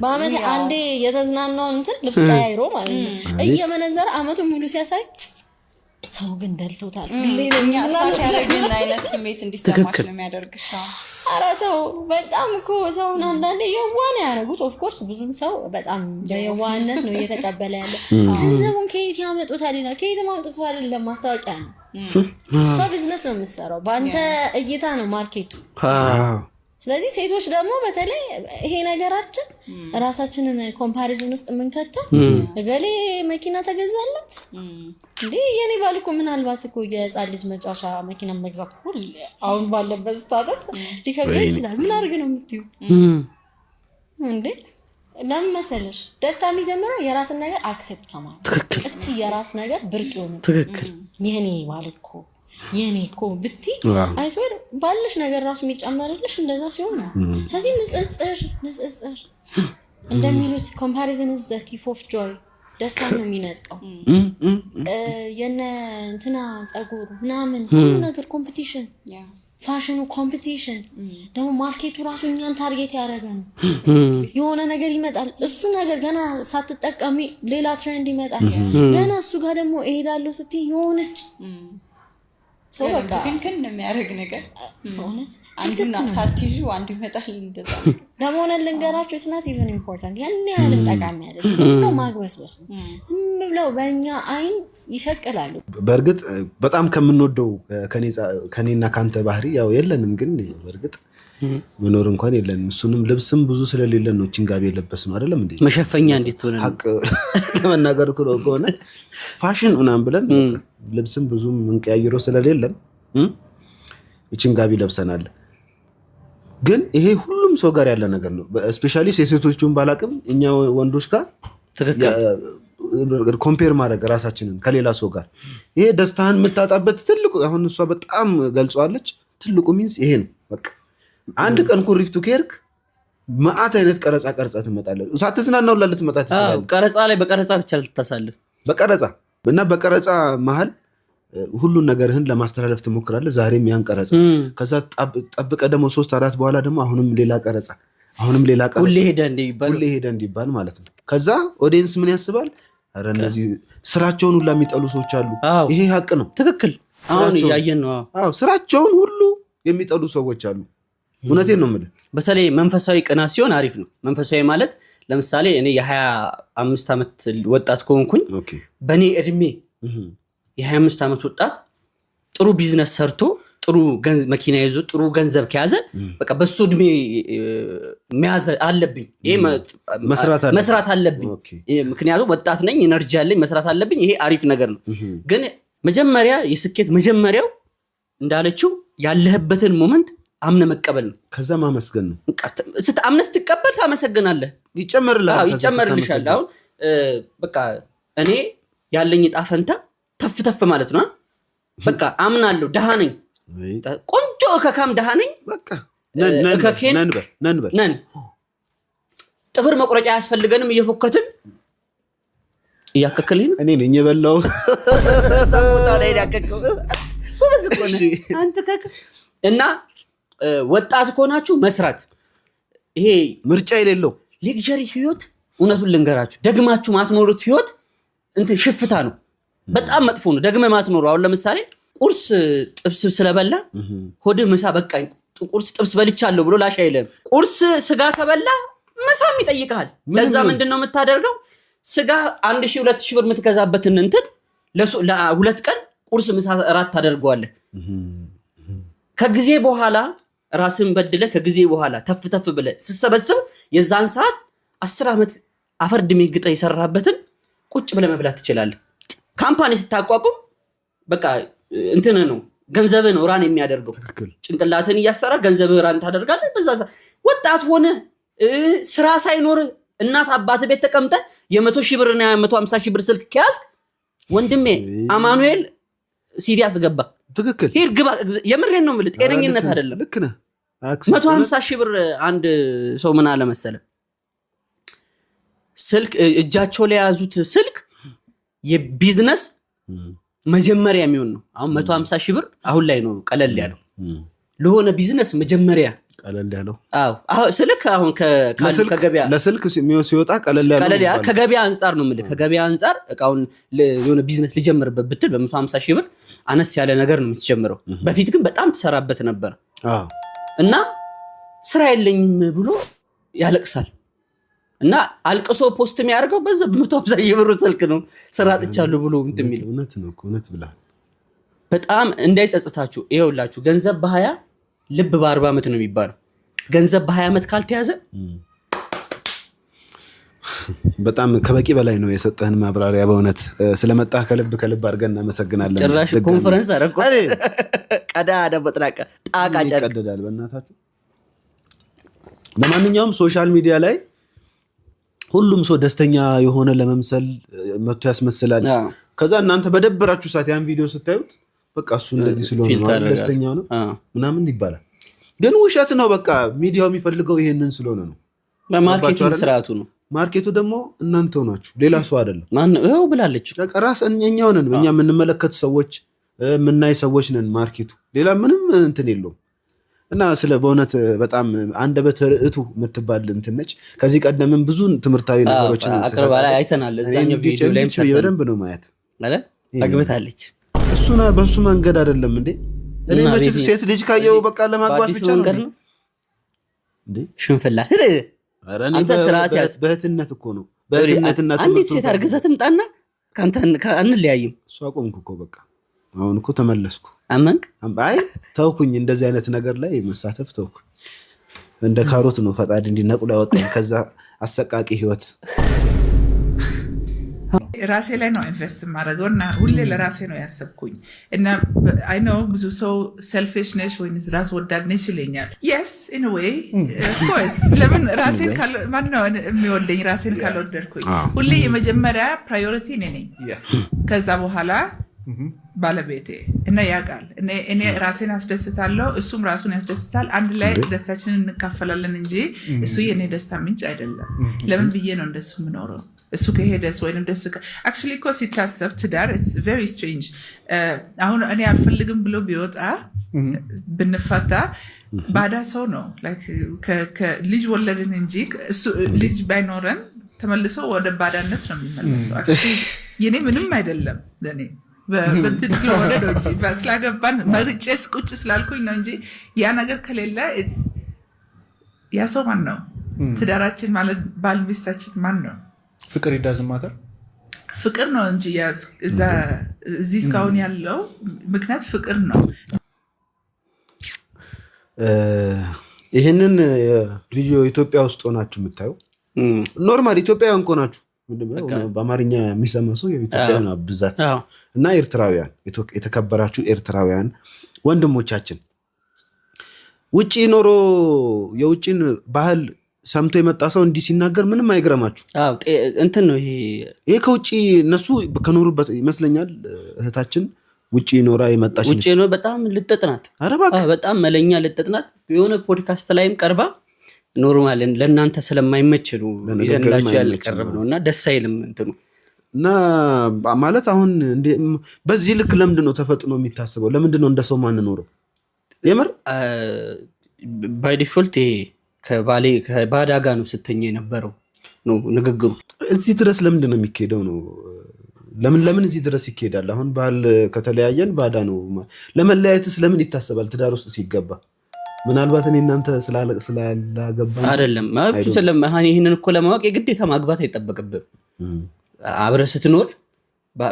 በአመት አንዴ የተዝናናው እንትን ልብስ ቀያይሮ ማለት ነው እየመነዘረ አመቱን ሙሉ ሲያሳይ ሰው ግን ደልቶታል። ለኛ ስታክ ያረግን አይነት ስሜት እንዲሰማሽ ነው የሚያደርግሽ። አራተው በጣም እኮ ሰውን አንዳንዴ የዋን ያረጉት ኦፍ ኮርስ ብዙም ሰው በጣም የዋህነት ነው እየተቀበለ ያለው። ገንዘቡን ከየት ያመጡታል? ከየት ማምጡታል? ለማስታወቂያ ነው። ሰው ቢዝነስ ነው የሚሰራው። በአንተ እይታ ነው ማርኬቱ። ስለዚህ ሴቶች ደግሞ በተለይ ይሄ ነገራችን ራሳችንን ኮምፓሪዝን ውስጥ የምንከተው እገሌ መኪና ተገዛለት እንዴ የኔ ባል እኮ ምናልባት እኮ የህፃን ልጅ መጫወቻ መኪና መግዛት እኮ አሁን ባለበት ስታተስ ሊከብድ ይችላል። ምን አድርግ ነው የምትይው እንዴ? ለምን መሰለሽ ደስታ የሚጀምረው የራስን ነገር አክሴፕት ከማድረግ። እስኪ የራስ ነገር ብርቅ ይሁን። የኔ ባል እኮ የኔ እኮ ብቲ አይሶር ባልሽ ነገር ራሱ የሚጨመርልሽ እንደዛ ሲሆን ነው። ስለዚህ ንጽጽር እንደሚሉት ኮምፓሪዝን is the thief of joy ደስታ ነው የሚነጥቀው። የነ እንትና ጸጉር ምናምን ሁሉ ነገር ኮምፒቲሽን፣ ፋሽኑ ኮምፒቲሽን፣ ደግሞ ማርኬቱ ራሱ እኛን ታርጌት ያደረገን የሆነ ነገር ይመጣል። እሱ ነገር ገና ሳትጠቀሚ ሌላ ትሬንድ ይመጣል። ገና እሱ ጋር ደግሞ እሄዳለሁ ስትይ የሆነች ሰው በቃ ግን የሚያደርግ ነገር አንዱና ሳትይዙ አንዱ ይመጣል። እንደዛ ደግሞ ልንገራችሁ it's not even important ያን ያህልም ጠቃሚ አይደለም። ዝም ብሎ ማግበስበስ ነው። ዝም ብለው በእኛ አይን ይሸቅላሉ። በእርግጥ በጣም ከምንወደው ከኔና ካንተ ባህሪ ያው የለንም፣ ግን በእርግጥ መኖር እንኳን የለንም። እሱንም ልብስም ብዙ ስለሌለን ነው ቺንጋቢ የለበስነው አይደለም እንዴ? መሸፈኛ እንዴት ሆነ ሀቅ ለመናገር ከሆነ ፋሽን ምናምን ብለን ልብስም ብዙም እንቀያይረው ስለሌለን ቺንጋቢ ለብሰናል። ግን ይሄ ሁሉም ሰው ጋር ያለ ነገር ነው። ስፔሻሊ ሴቶቹን ባላቅም እኛ ወንዶች ጋር ኮምፔር ማድረግ ራሳችንን ከሌላ ሰው ጋር ይሄ ደስታህን የምታጣበት ትልቁ አሁን እሷ በጣም ገልጿለች። ትልቁ ሚንስ ይሄ ነው። በቃ አንድ ቀን ኩሪፍቱ ከሄድክ ማአት አይነት ቀረጻ ትመጣለህ። ሳትዝናናው ልትመጣ ትችላለህ። ቀረጻ ላይ በቀረጻ ብቻ ልታሳልፍ በቀረጻ መሀል ሁሉን ነገርህን ለማስተላለፍ ትሞክራለህ። ዛሬም ያን ቀረጻ ከዛ ጠብቀ ደግሞ 3-4 በኋላ ደግሞ አሁንም ሌላ ቀረጻ ሁሌ ሄደ እንዲባል ማለት ነው። ከዛ ኦዲየንስ ምን ያስባል? ኧረ እነዚህ ስራቸውን ሁላ የሚጠሉ ሰዎች አሉ። ይሄ ሀቅ ነው። ትክክል። አሁን ያየን ነው። ስራቸውን ሁሉ የሚጠሉ ሰዎች አሉ። እውነቴን ነው የምልህ። በተለይ መንፈሳዊ ቅናት ሲሆን አሪፍ ነው። መንፈሳዊ ማለት ለምሳሌ እኔ የ25 ዓመት ወጣት ከሆንኩኝ በእኔ እድሜ የ25 ዓመት ወጣት ጥሩ ቢዝነስ ሰርቶ ጥሩ መኪና ይዞ ጥሩ ገንዘብ ከያዘ በቃ በሱ እድሜ መያዝ አለብኝ። ይሄ መስራት አለብኝ። ምክንያቱም ወጣት ነኝ፣ ኢነርጂ አለኝ፣ መስራት አለብኝ። ይሄ አሪፍ ነገር ነው። ግን መጀመሪያ የስኬት መጀመሪያው እንዳለችው ያለህበትን ሞመንት አምነ መቀበል ነው። ከዛ ማመስገን ነው። አምነ ስትቀበል ታመሰግናለህ፣ ይጨመርልሻል። አሁን በቃ እኔ ያለኝ ዕጣ ፈንታ ተፍ ማለት ነው። በቃ አምናለሁ። ደሃ ነኝ፣ ቆንጆ ከካም ደሃ ነኝ። በቃ ነን ጥፍር መቁረጫ ያስፈልገንም እየፎከትን እያከከልኝ እኔ ነኝ የበላው እና ወጣት ከሆናችሁ መስራት ይሄ ምርጫ የሌለው ሌክዠሪ ህይወት እውነቱን ልንገራችሁ ደግማችሁ ማትኖሩት ህይወት እንትን ሽፍታ ነው። በጣም መጥፎ ነው ደግመ ማትኖሩ። አሁን ለምሳሌ ቁርስ ጥብስ ስለበላ ሆድ ምሳ በቃኝ ቁርስ ጥብስ በልቻለሁ ብሎ ላሽ አይለም። ቁርስ ስጋ ከበላ ምሳም ይጠይቃል። ለዛ ምንድነው የምታደርገው? ስጋ 1000 2000 ብር የምትገዛበትን እንትን ለሁለት ቀን ቁርስ ምሳ እራት ታደርገዋለህ። ከጊዜ በኋላ ራስን በድለ ከጊዜ በኋላ ተፍ ብለ ስሰበስብ የዛን ሰዓት 10 ዓመት አፈር ድሜ ግጠ የሰራበትን ቁጭ ብለ መብላት ትችላለህ። ካምፓኒ ስታቋቁም በቃ እንትን ነው ገንዘብ ነው ራን የሚያደርገው። ጭንቅላትን እያሰራ ገንዘብ ራን ታደርጋለህ። በዛ ወጣት ሆነ ስራ ሳይኖር እናት አባት ቤት ተቀምጠ የ100,000 ብርና 150,000 ብር ስልክ ከያዝ ወንድሜ አማኑኤል ሲቪ አስገባ። ትክክል ሄድ ግባ። የምሬን ነው የምልህ። ጤነኝነት አይደለም። ልክ ነህ። 150,000 ብር አንድ ሰው ምን አለ መሰለ ስልክ እጃቸው ላይ ያዙት ስልክ የቢዝነስ መጀመሪያ የሚሆን ነው። አሁን 150,000 ብር አሁን ላይ ነው ቀለል ያለው ለሆነ ቢዝነስ መጀመሪያ ቀለል ያለው። አዎ ስልክ አሁን ከገበያ ለስልክ ሲወጣ ቀለል ያለው ከገበያ አንፃር ነው የምልህ። ከገበያ አንፃር እቃውን የሆነ ቢዝነስ ልጀምርበት ብትል በ150,000 ብር አነስ ያለ ነገር ነው የምትጀምረው። በፊት ግን በጣም ትሰራበት ነበር እና ስራ የለኝም ብሎ ያለቅሳል እና አልቅሶ ፖስት የሚያደርገው በዛ በ150,000 ብር ስልክ ነው ስራ አጥቻለሁ ብሎ እንትሚለው። እውነት ነው እውነት ብላ በጣም እንዳይጸጽታችሁ ይኸውላችሁ ገንዘብ በ20 ልብ በ40 ዓመት ነው የሚባለው። ገንዘብ በ20 ዓመት ካልተያዘ በጣም ከበቂ በላይ ነው የሰጠህን ማብራሪያ። በእውነት ስለመጣ ከልብ አድርገን እናመሰግናለን። ጭራሽ ኮንፈረንስ አደረኩ ቀዳ ደበጥራቀ ጣቃ ይቀደዳል በእናታችሁ። ለማንኛውም ሶሻል ሚዲያ ላይ ሁሉም ሰው ደስተኛ የሆነ ለመምሰል መጥቶ ያስመስላል። ከዛ እናንተ በደበራችሁ ሰዓት ያን ቪዲዮ ስታዩት በቃ እሱ እንደዚህ ስለሆነ ደስተኛ ነው ምናምን ይባላል። ግን ውሸት ነው። በቃ ሚዲያው የሚፈልገው ይሄንን ስለሆነ ነው። በማርኬቲንግ ስርዓቱ ነው። ማርኬቱ ደግሞ እናንተው ናችሁ፣ ሌላ ሰው አይደለም። ማን ነው ብላለች። ራስ እኛው ነን። እኛ የምንመለከት ሰዎች የምናይ ሰዎች ነን። ማርኬቱ ሌላ ምንም እንትን የለውም። እና ስለ በእውነት በጣም አንደበተ ርዕቱ የምትባል እንትን ነች። ከዚህ ቀደምም ብዙ ትምህርታዊ ነገሮችን አቅርባ ላይ አይተናል። እዛኛው ቪዲዮ ላይ በደንብ ነው ማየት አይደል? አግብታለች። እሱና በሱ መንገድ አይደለም እንዴ? እኔ መቼ ሴት ልጅ ካየው በቃ ለማግባት ብቻ ነው እንዴ? ሽንፍላ አንተ ስርዓት ያዝ። በእህትነት እኮ ነው። በእህትነትና አንዲት ሴት አርግዛ ትምጣና ካንተ አንለያይም። እሱ አቆምኩ እኮ በቃ አሁን እኮ ተመለስኩ። አመንክ? አይ ተውኩኝ፣ እንደዚህ አይነት ነገር ላይ መሳተፍ ተውኩ። እንደ ካሮት ነው ፈጣሪ እንዲነቁላ ያወጣኝ ከዛ አሰቃቂ ህይወት። ራሴ ላይ ነው ኢንቨስት ማድረገው እና ሁሌ ለራሴ ነው ያሰብኩኝ እና አይ ኖ ብዙ ሰው ሴልፊሽ ነሽ ወይ ራስ ወዳድ ነሽ ይለኛል። yes in a way of course ለምን ራሴን ማን ነው የሚወደኝ ራሴን ካልወደድኩኝ? ሁሌ የመጀመሪያ ፕራዮሪቲ ነኝ። ከዛ በኋላ ባለቤቴ እና ያውቃል እኔ ራሴን አስደስታለሁ፣ እሱም ራሱን ያስደስታል። አንድ ላይ ደስታችንን እንካፈላለን እንጂ እሱ የኔ ደስታ ምንጭ አይደለም። ለምን ብዬ ነው እንደሱ የምኖረው? እሱ ከሄደስ ወይንም ደስ actually እኮ ሲታሰብ ትዳር it's very strange። አሁን እኔ አልፈልግም ብሎ ቢወጣ ብንፋታ ባዳ ሰው ነው። ልጅ ወለድን እንጂ እሱ ልጅ ባይኖረን ተመልሶ ወደ ባዳነት ነው የሚመለሰው። actually የኔ ምንም አይደለም ለኔ በእንትን ስለሆነ ነው እንጂ ስላገባን መርጬስ ቁጭ ስላልኩኝ ነው እንጂ ያ ነገር ከሌለ ያ ሰው ማን ነው? ትዳራችን ማለት ባል ሚስታችን ማን ነው? ፍቅር ይዳዝማታል ፍቅር ነው እንጂ እዚህ እስካሁን ያለው ምክንያት ፍቅር ነው። ይህንን ቪዲዮ ኢትዮጵያ ውስጥ ሆናችሁ የምታዩ ኖርማል ኢትዮጵያውያን እኮ ናችሁ። በአማርኛ የሚሰማ ሰው የኢትዮጵያውያን ብዛት እና ኤርትራውያን፣ የተከበራችሁ ኤርትራውያን ወንድሞቻችን ውጪ ኖሮ የውጪን ባህል ሰምቶ የመጣ ሰው እንዲህ ሲናገር ምንም አይገረማችሁ። እንትን ነው ይሄ ከውጪ እነሱ ከኖሩበት ይመስለኛል። እህታችን ውጪ ኖራ የመጣች ውጪ ነው። በጣም ልጥጥናት፣ በጣም መለኛ ልጥጥናት። የሆነ ፖድካስት ላይም ቀርባ ኖርማል ለእናንተ ስለማይመች ነው ይዘንላችሁ ያልቀረብ ነው እና ደስ አይልም እንትኑ እና ማለት አሁን በዚህ ልክ ለምንድን ነው ተፈጥኖ የሚታስበው? ለምንድን ነው እንደ ሰው ማንኖረው? የምር ባይ ዲፎልት ከባዳ ጋር ነው ስተኛ የነበረው ነው ንግግሩ። እዚህ ድረስ ለምንድን ነው የሚካሄደው ነው? ለምን እዚህ ድረስ ይካሄዳል? አሁን ባህል ከተለያየን ባዳ ነው። ለመለያየትስ ለምን ይታሰባል? ትዳር ውስጥ ሲገባ ምናልባት እኔ እናንተ ስላላገባ አይደለም። ይህንን እኮ ለማወቅ የግዴታ ማግባት አይጠበቅብም። አብረህ ስትኖር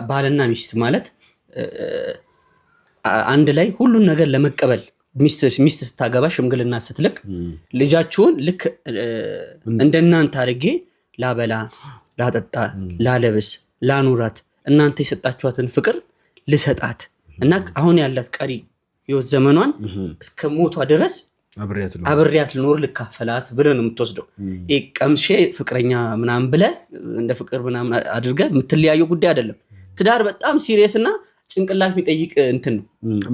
ባልና ሚስት ማለት አንድ ላይ ሁሉን ነገር ለመቀበል ሚስት ስታገባ ሽምግልና ስትልክ ልጃችሁን ልክ እንደናንተ አድርጌ ላበላ፣ ላጠጣ፣ ላለብስ፣ ላኑራት እናንተ የሰጣችኋትን ፍቅር ልሰጣት እና አሁን ያላት ቀሪ ህይወት ዘመኗን እስከ ሞቷ ድረስ አብሬያት ልኖር ልካፈላት ብለህ ነው የምትወስደው። ቀምሼ ፍቅረኛ ምናምን ብለህ እንደ ፍቅር ምናምን አድርገህ የምትለያየው ጉዳይ አይደለም። ትዳር በጣም ሲሪየስ እና ጭንቅላት የሚጠይቅ እንትን ነው።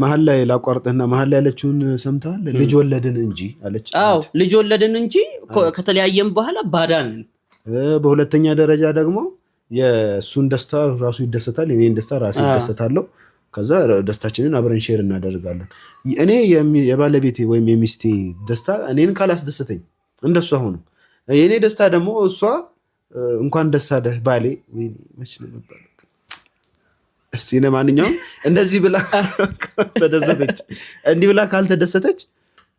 መሀል ላይ ላቋርጥህና መሀል ላይ ያለችውን ሰምተሃል? ልጅ ወለድን እንጂ አለች። አዎ ልጅ ወለድን እንጂ ከተለያየም በኋላ ባዳን። በሁለተኛ ደረጃ ደግሞ የእሱን ደስታ ራሱ ይደሰታል፣ የኔን ደስታ ራሴ ይደሰታለሁ። ከዛ ደስታችንን አብረን ሼር እናደርጋለን። እኔ የባለቤቴ ወይም የሚስቴ ደስታ እኔን ካላስደሰተኝ እንደሷ ሆኖ የኔ ደስታ ደግሞ እሷ እንኳን ደስ አለህ ባሌ ወይ መች ነው የሚባለው? እስኪ ማንኛውም እንደዚህ ብላ ተደሰተች እንዲህ ብላ ካልተደሰተች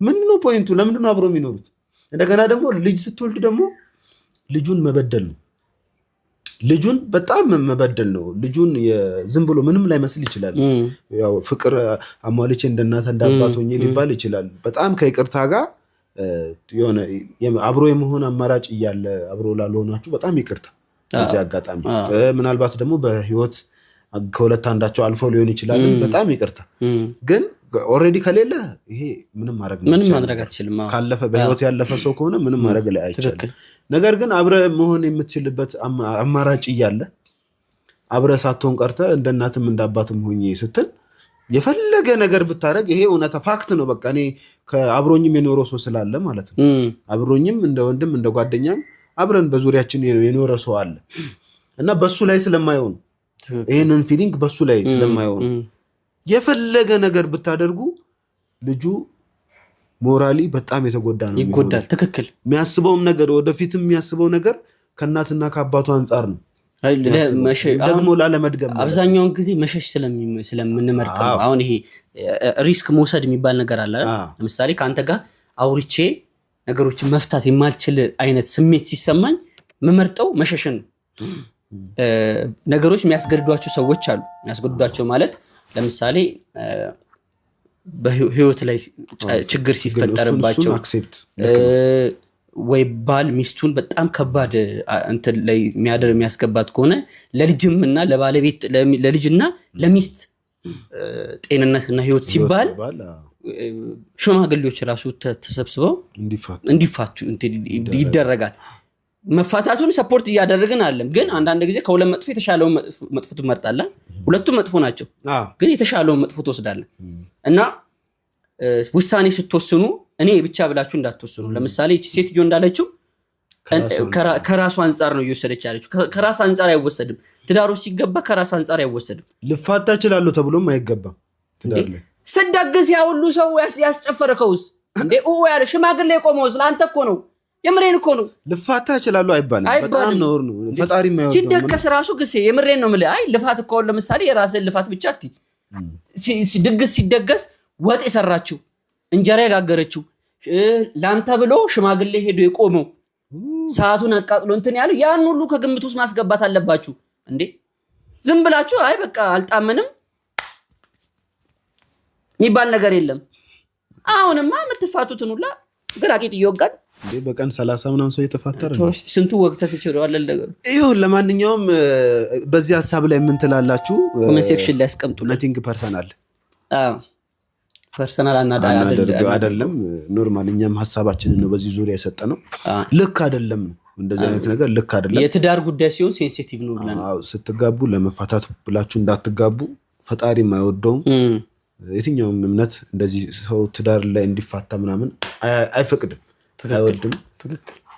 ምንድን ነው ፖይንቱ? ለምንድን ነው አብሮ የሚኖሩት? እንደገና ደግሞ ልጅ ስትወልድ ደግሞ ልጁን መበደል ነው። ልጁን በጣም መበደል ነው። ልጁን ዝም ብሎ ምንም ላይ መስል ይችላል። ያው ፍቅር አሟልቼ እንደናተ እንዳባት ሆኜ ሊባል ይችላል። በጣም ከይቅርታ ጋር የሆነ አብሮ የመሆን አማራጭ እያለ አብሮ ላልሆናችሁ በጣም ይቅርታ። እዚህ አጋጣሚ ምናልባት ደግሞ በህይወት ከሁለት አንዳቸው አልፎ ሊሆን ይችላል። በጣም ይቅርታ። ግን ኦልሬዲ ከሌለ ይሄ ምንም ማድረግ አትችልም። ካለፈ በህይወት ያለፈ ሰው ከሆነ ምንም ማድረግ ላይ አይቻልም። ነገር ግን አብረ መሆን የምትችልበት አማራጭ እያለ አብረ ሳትሆን ቀርተ እንደ እናትም እንደ አባትም ሆኜ ስትል የፈለገ ነገር ብታረግ ይሄ እውነታ ፋክት ነው። በቃ እኔ ከአብሮኝም የኖረ ሰው ስላለ ማለት ነው። አብሮኝም እንደ ወንድም እንደ ጓደኛም አብረን በዙሪያችን የኖረ ሰው አለ እና በሱ ላይ ስለማይሆን ይሄንን ፊሊንግ በሱ ላይ ስለማይሆን የፈለገ ነገር ብታደርጉ ልጁ ሞራሊ በጣም የተጎዳ ነው። ይጎዳል። ትክክል። የሚያስበውም ነገር ወደፊትም የሚያስበው ነገር ከእናትና ከአባቱ አንጻር ነው። ደግሞ ላለመድገም አብዛኛውን ጊዜ መሸሽ ስለምንመርጥ ነው። አሁን ይሄ ሪስክ መውሰድ የሚባል ነገር አለ። ለምሳሌ ከአንተ ጋር አውርቼ ነገሮችን መፍታት የማልችል አይነት ስሜት ሲሰማኝ መመርጠው መሸሽን ነው። ነገሮች የሚያስገድዷቸው ሰዎች አሉ። የሚያስገድዷቸው ማለት ለምሳሌ በህይወት ላይ ችግር ሲፈጠርባቸው ወይ ባል ሚስቱን በጣም ከባድ እንትን ላይ የሚያስገባት ከሆነ ለልጅምና ለባለቤት ለልጅና ለሚስት ጤንነትና ህይወት ሲባል ሽማግሌዎች ራሱ ተሰብስበው እንዲፋቱ ይደረጋል። መፋታቱን ሰፖርት እያደረግን አለም። ግን አንዳንድ ጊዜ ከሁለት መጥፎ የተሻለውን መጥፎ ትመርጣለህ። ሁለቱም መጥፎ ናቸው፣ ግን የተሻለውን መጥፎ ትወስዳለህ። እና ውሳኔ ስትወስኑ እኔ ብቻ ብላችሁ እንዳትወስኑ። ለምሳሌ እቺ ሴትዮ እንዳለችው ከራሱ አንፃር ነው እየወሰደች ያለችው። ከራስ አንፃር አይወሰድም። ትዳሩ ሲገባ ከራስ አንፃር አይወሰድም። ልፋታ እችላለሁ ተብሎም አይገባም። ትዳር ላይ ስደግስ ያ ሁሉ ሰው ያስጨፈረከውስ እንዴ ያለ ሽማግሌ የቆመውስ ለአንተ እኮ ነው። የምሬን እኮ ነው። ልፋታ እችላለሁ አይባልም። በጣም ነውር ነው። ፈጣሪ የማይወደው ሲደገስ ራሱ ግሴ የምሬን ነው የምልህ። አይ ልፋት እኮ ለምሳሌ የራስን ልፋት ብቻ ድግስ ሲደገስ ወጥ የሰራችው እንጀራ የጋገረችው ላንተ ብሎ ሽማግሌ ሄዶ የቆመው ሰዓቱን አቃጥሎ እንትን ያለው ያን ሁሉ ከግምት ውስጥ ማስገባት አለባችሁ እንዴ። ዝም ብላችሁ አይ በቃ አልጣመንም የሚባል ነገር የለም። አሁንማ የምትፋቱትን ሁላ ግራቂጥ እየወጋን እንዴ በቀን 30 ምናምን ሰው የተፋተረ ነው። ስንቱ ወቅት ተችሏል ነገር ይሁን። ለማንኛውም በዚህ ሐሳብ ላይ ምን ትላላችሁ? ኮሜንት ሴክሽን ላይ አስቀምጡ። ነቲንግ ፐርሰናል ፐርሰናል አይደለም፣ ኖርማል እኛም ሐሳባችንን ነው በዚህ ዙሪያ የሰጠነው። ልክ አይደለም እንደዚህ አይነት ነገር ልክ አይደለም። የትዳር ጉዳይ ሲሆን ሴንሲቲቭ ነው ብለን ስትጋቡ ለመፋታት ብላችሁ እንዳትጋቡ። ፈጣሪ የማይወደውም የትኛውም እምነት እንደዚህ ሰው ትዳር ላይ እንዲፋታ ምናምን አይፈቅድም፣ አይወድም።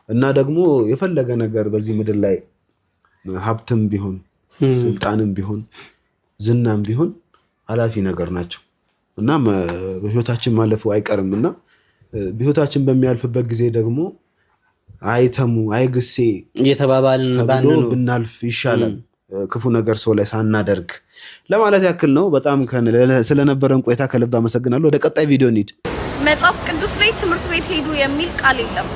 እና ደግሞ የፈለገ ነገር በዚህ ምድር ላይ ሀብትም ቢሆን ስልጣንም ቢሆን ዝናም ቢሆን ኃላፊ ነገር ናቸው እና በህይወታችን ማለፉ አይቀርም። እና በህይወታችን በሚያልፍበት ጊዜ ደግሞ አይተሙ አይግሴ እየተባባልን ብናልፍ ይሻላል፣ ክፉ ነገር ሰው ላይ ሳናደርግ ለማለት ያክል ነው። በጣም ስለነበረን ቆይታ ከልብ አመሰግናለሁ። ወደ ቀጣይ ቪዲዮ እንሂድ። መጽሐፍ ቅዱስ ላይ ትምህርት ቤት ሄዱ የሚል ቃል የለም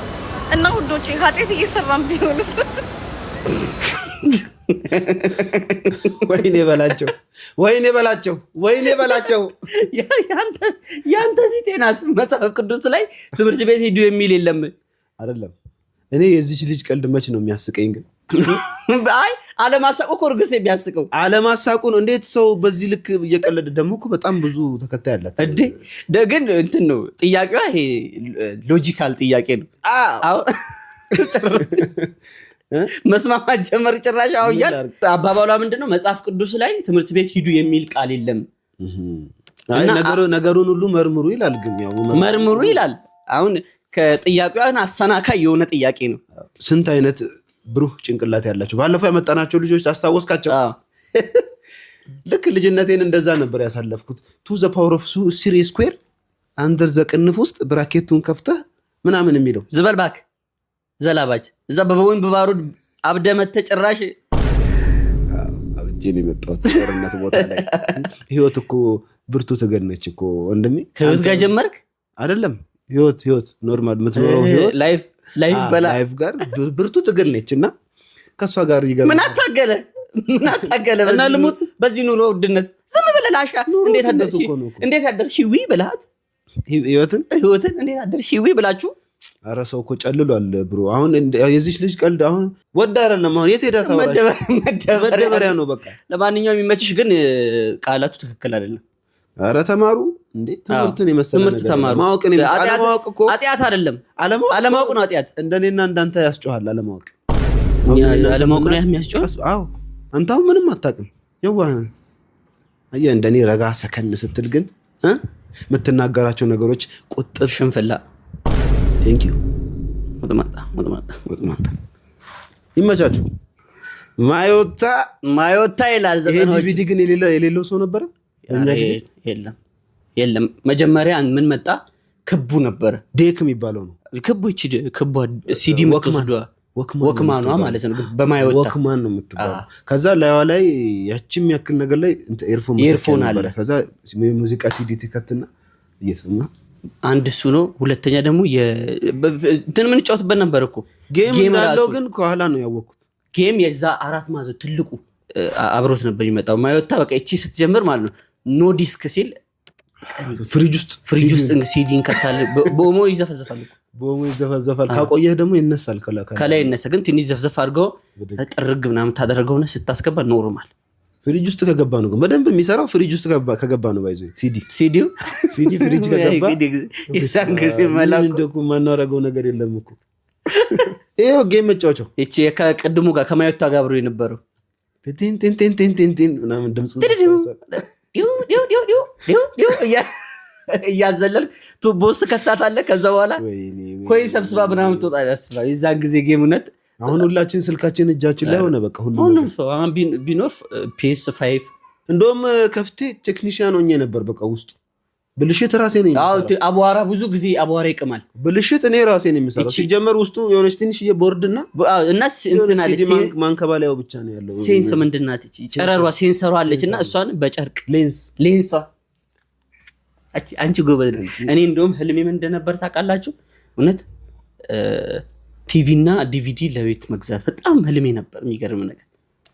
እና ውዶቼ ኃጢአት እየሰራን ቢሆንስ? ወይኔ በላቸው፣ ወይኔ በላቸው፣ ወይኔ በላቸው። ያንተ ቢጤ ናት። መጽሐፍ ቅዱስ ላይ ትምህርት ቤት ሄዱ የሚል የለም አይደለም። እኔ የዚች ልጅ ቀልድ መች ነው የሚያስቀኝ ግን? አይ አለማሳቁ እኮ እርግስ የሚያስቀው አለማሳቁ ነው። እንዴት ሰው በዚህ ልክ እየቀለደ ደግሞ እኮ በጣም ብዙ ተከታይ አላት እንዴ። ግን እንትን ነው ጥያቄዋ፣ ይሄ ሎጂካል ጥያቄ ነው። መስማማት ጀመር ጭራሽ አውያል አባባሏ ምንድነው መጽሐፍ ቅዱስ ላይ ትምህርት ቤት ሂዱ የሚል ቃል የለም አይ ነገሩን ሁሉ መርምሩ ይላል ግን ያው መርምሩ ይላል አሁን ከጥያቄዋን አሰናካይ የሆነ ጥያቄ ነው ስንት አይነት ብሩህ ጭንቅላት ያላቸው ባለፈው ያመጣናቸው ልጆች አስታወስካቸው ልክ ልጅነቴን እንደዛ ነበር ያሳለፍኩት to the power of 3 square under the ቅንፍ ውስጥ ብራኬቱን ከፍተህ ምናምን የሚለው ዝበልባክ ዘላባጅ እዛ በበወን በባሩድ አብደመተ ጭራሽ አብጄን የመጣሁት ጦርነት ቦታ ላይ ህይወት እኮ ብርቱ ትገነች እኮ ወንድሜ ከህይወት ጋር ጀመርክ አይደለም ህይወት ኖርማል ምትኖረው ህይወት ላይፍ ጋር ብርቱ ትገነችና ከሷ ጋር ይገርም ምን አታገለ እና ልሙት በዚህ ኑሮ ውድነት ዝም ብለህ ላሻ እንዴት አደርሽ ዊ ብለሃት ህይወትን እንዴት አደርሽ ዊ ብላችሁ አረ ሰው እኮ ጨልሏል ብሮ አሁን የዚች ልጅ ቀልድ አሁን ወዳ አይደለም አሁን የት ሄዳ ታወራሽ መደበሪያ ነው በቃ ለማንኛውም የሚመችሽ ግን ቃላቱ ትክክል አይደለም አረ ተማሩ እንዴ ትምህርትን የመሰለ ነገር ማወቅን አለማወቅ እኮ አጥያት አይደለም አለማወቅ ነው አጥያት እንደኔና እንዳንተ ያስጨዋል አለማወቅ አለማወቅ ነው የሚያስጨው አዎ አንተው ምንም አታውቅም የዋህነ አያ እንደኔ ረጋ ሰከን ስትል ግን የምትናገራቸው ነገሮች ቁጥብ ሽንፍላ ቴንክ ዩ ወጥማጣ ይመቻችሁ ማዮታ ይላል ይሄ ዲቪዲ ግን የሌለው ሰው ነበር የለም መጀመሪያ ምን መጣ ክቡ ነበር ዴክ የሚባለው ነው ክቡ ሲዲ ምትወስዷ ወክማኗ ማለት ነው በማይወጣ ወክማን ነው የምትባለው ከዛ ላይዋ ላይ ያቺም ያክል ነገር ላይ ኤርፎን አለ ከዛ ሙዚቃ ሲዲ ተከተና እየሰማ አንድ እሱ ነው ሁለተኛ ደግሞ እንትን ምን ጫወትበት ነበር እኮ ጌም እንዳለው ግን ከኋላ ነው ያወቅኩት ጌም የዛ አራት ማዘው ትልቁ አብሮት ነበር ይመጣው ማይወጣ በቃ እቺ ስትጀምር ማለት ነው ኖ ዲስክ ሲል ፍሪጅ ውስጥ ሲዲን ከታለ በኦሞ ይዘፈዘፋል ካቆየህ ደግሞ ይነሳል ከላይ ይነሳ ግን ትንሽ ዘፍዘፍ አድርገው ጥርግ ምናምን ታደርገውና ስታስገባ ኖርማል ፍሪጅ ውስጥ ከገባ ነው ግን በደንብ የሚሰራው ፍሪጅ ውስጥ ከገባ ነው ባይዘው ሲዲ ፍሪጅ ከገባ ይሳንገስ መላኩ እንደኩ ማናረገው ነገር የለም እኮ ይሄው ጌም መጫወቻው እቺ ከቀድሙ ጋር ከማይወጣ ጋር አብሮ የነበረው ቲን ምናምን ድምጽ ዲው እያዘለል ቱቦ ውስጥ ከታታለ ከዛ በኋላ ኮይን ሰብስባ ምናምን ትወጣለህ ያስባ የዛን ጊዜ ጌምነት አሁን ሁላችን ስልካችን እጃችን ላይ ሆነ በቃ ሁሉም ሰው አሁን ቢኖር PS5 እንደውም ከፍቴ ቴክኒሻን ሆኜ ነበር በቃ ውስጥ ብልሽት ራሴ ነኝ አቧራ ብዙ ጊዜ አቧራ ይቀማል ብልሽት እኔ ራሴ ነኝ የሚሰራው ሲጀመር ውስጡ የሆነ ትንሽ የቦርድና እንትን አለ ማንከባለያው ብቻ ነው ያለው ሴንስ ምንድናት እቺ ጨረሯ ሴንሰሯ አለችና እሷን በጨርቅ ሌንሷ አንቺ ጎበዝ እኔ እንደውም ህልሜ ምን እንደነበር ታውቃላችሁ እውነት ቲቪ እና ዲቪዲ ለቤት መግዛት በጣም ህልሜ ነበር የሚገርም ነገር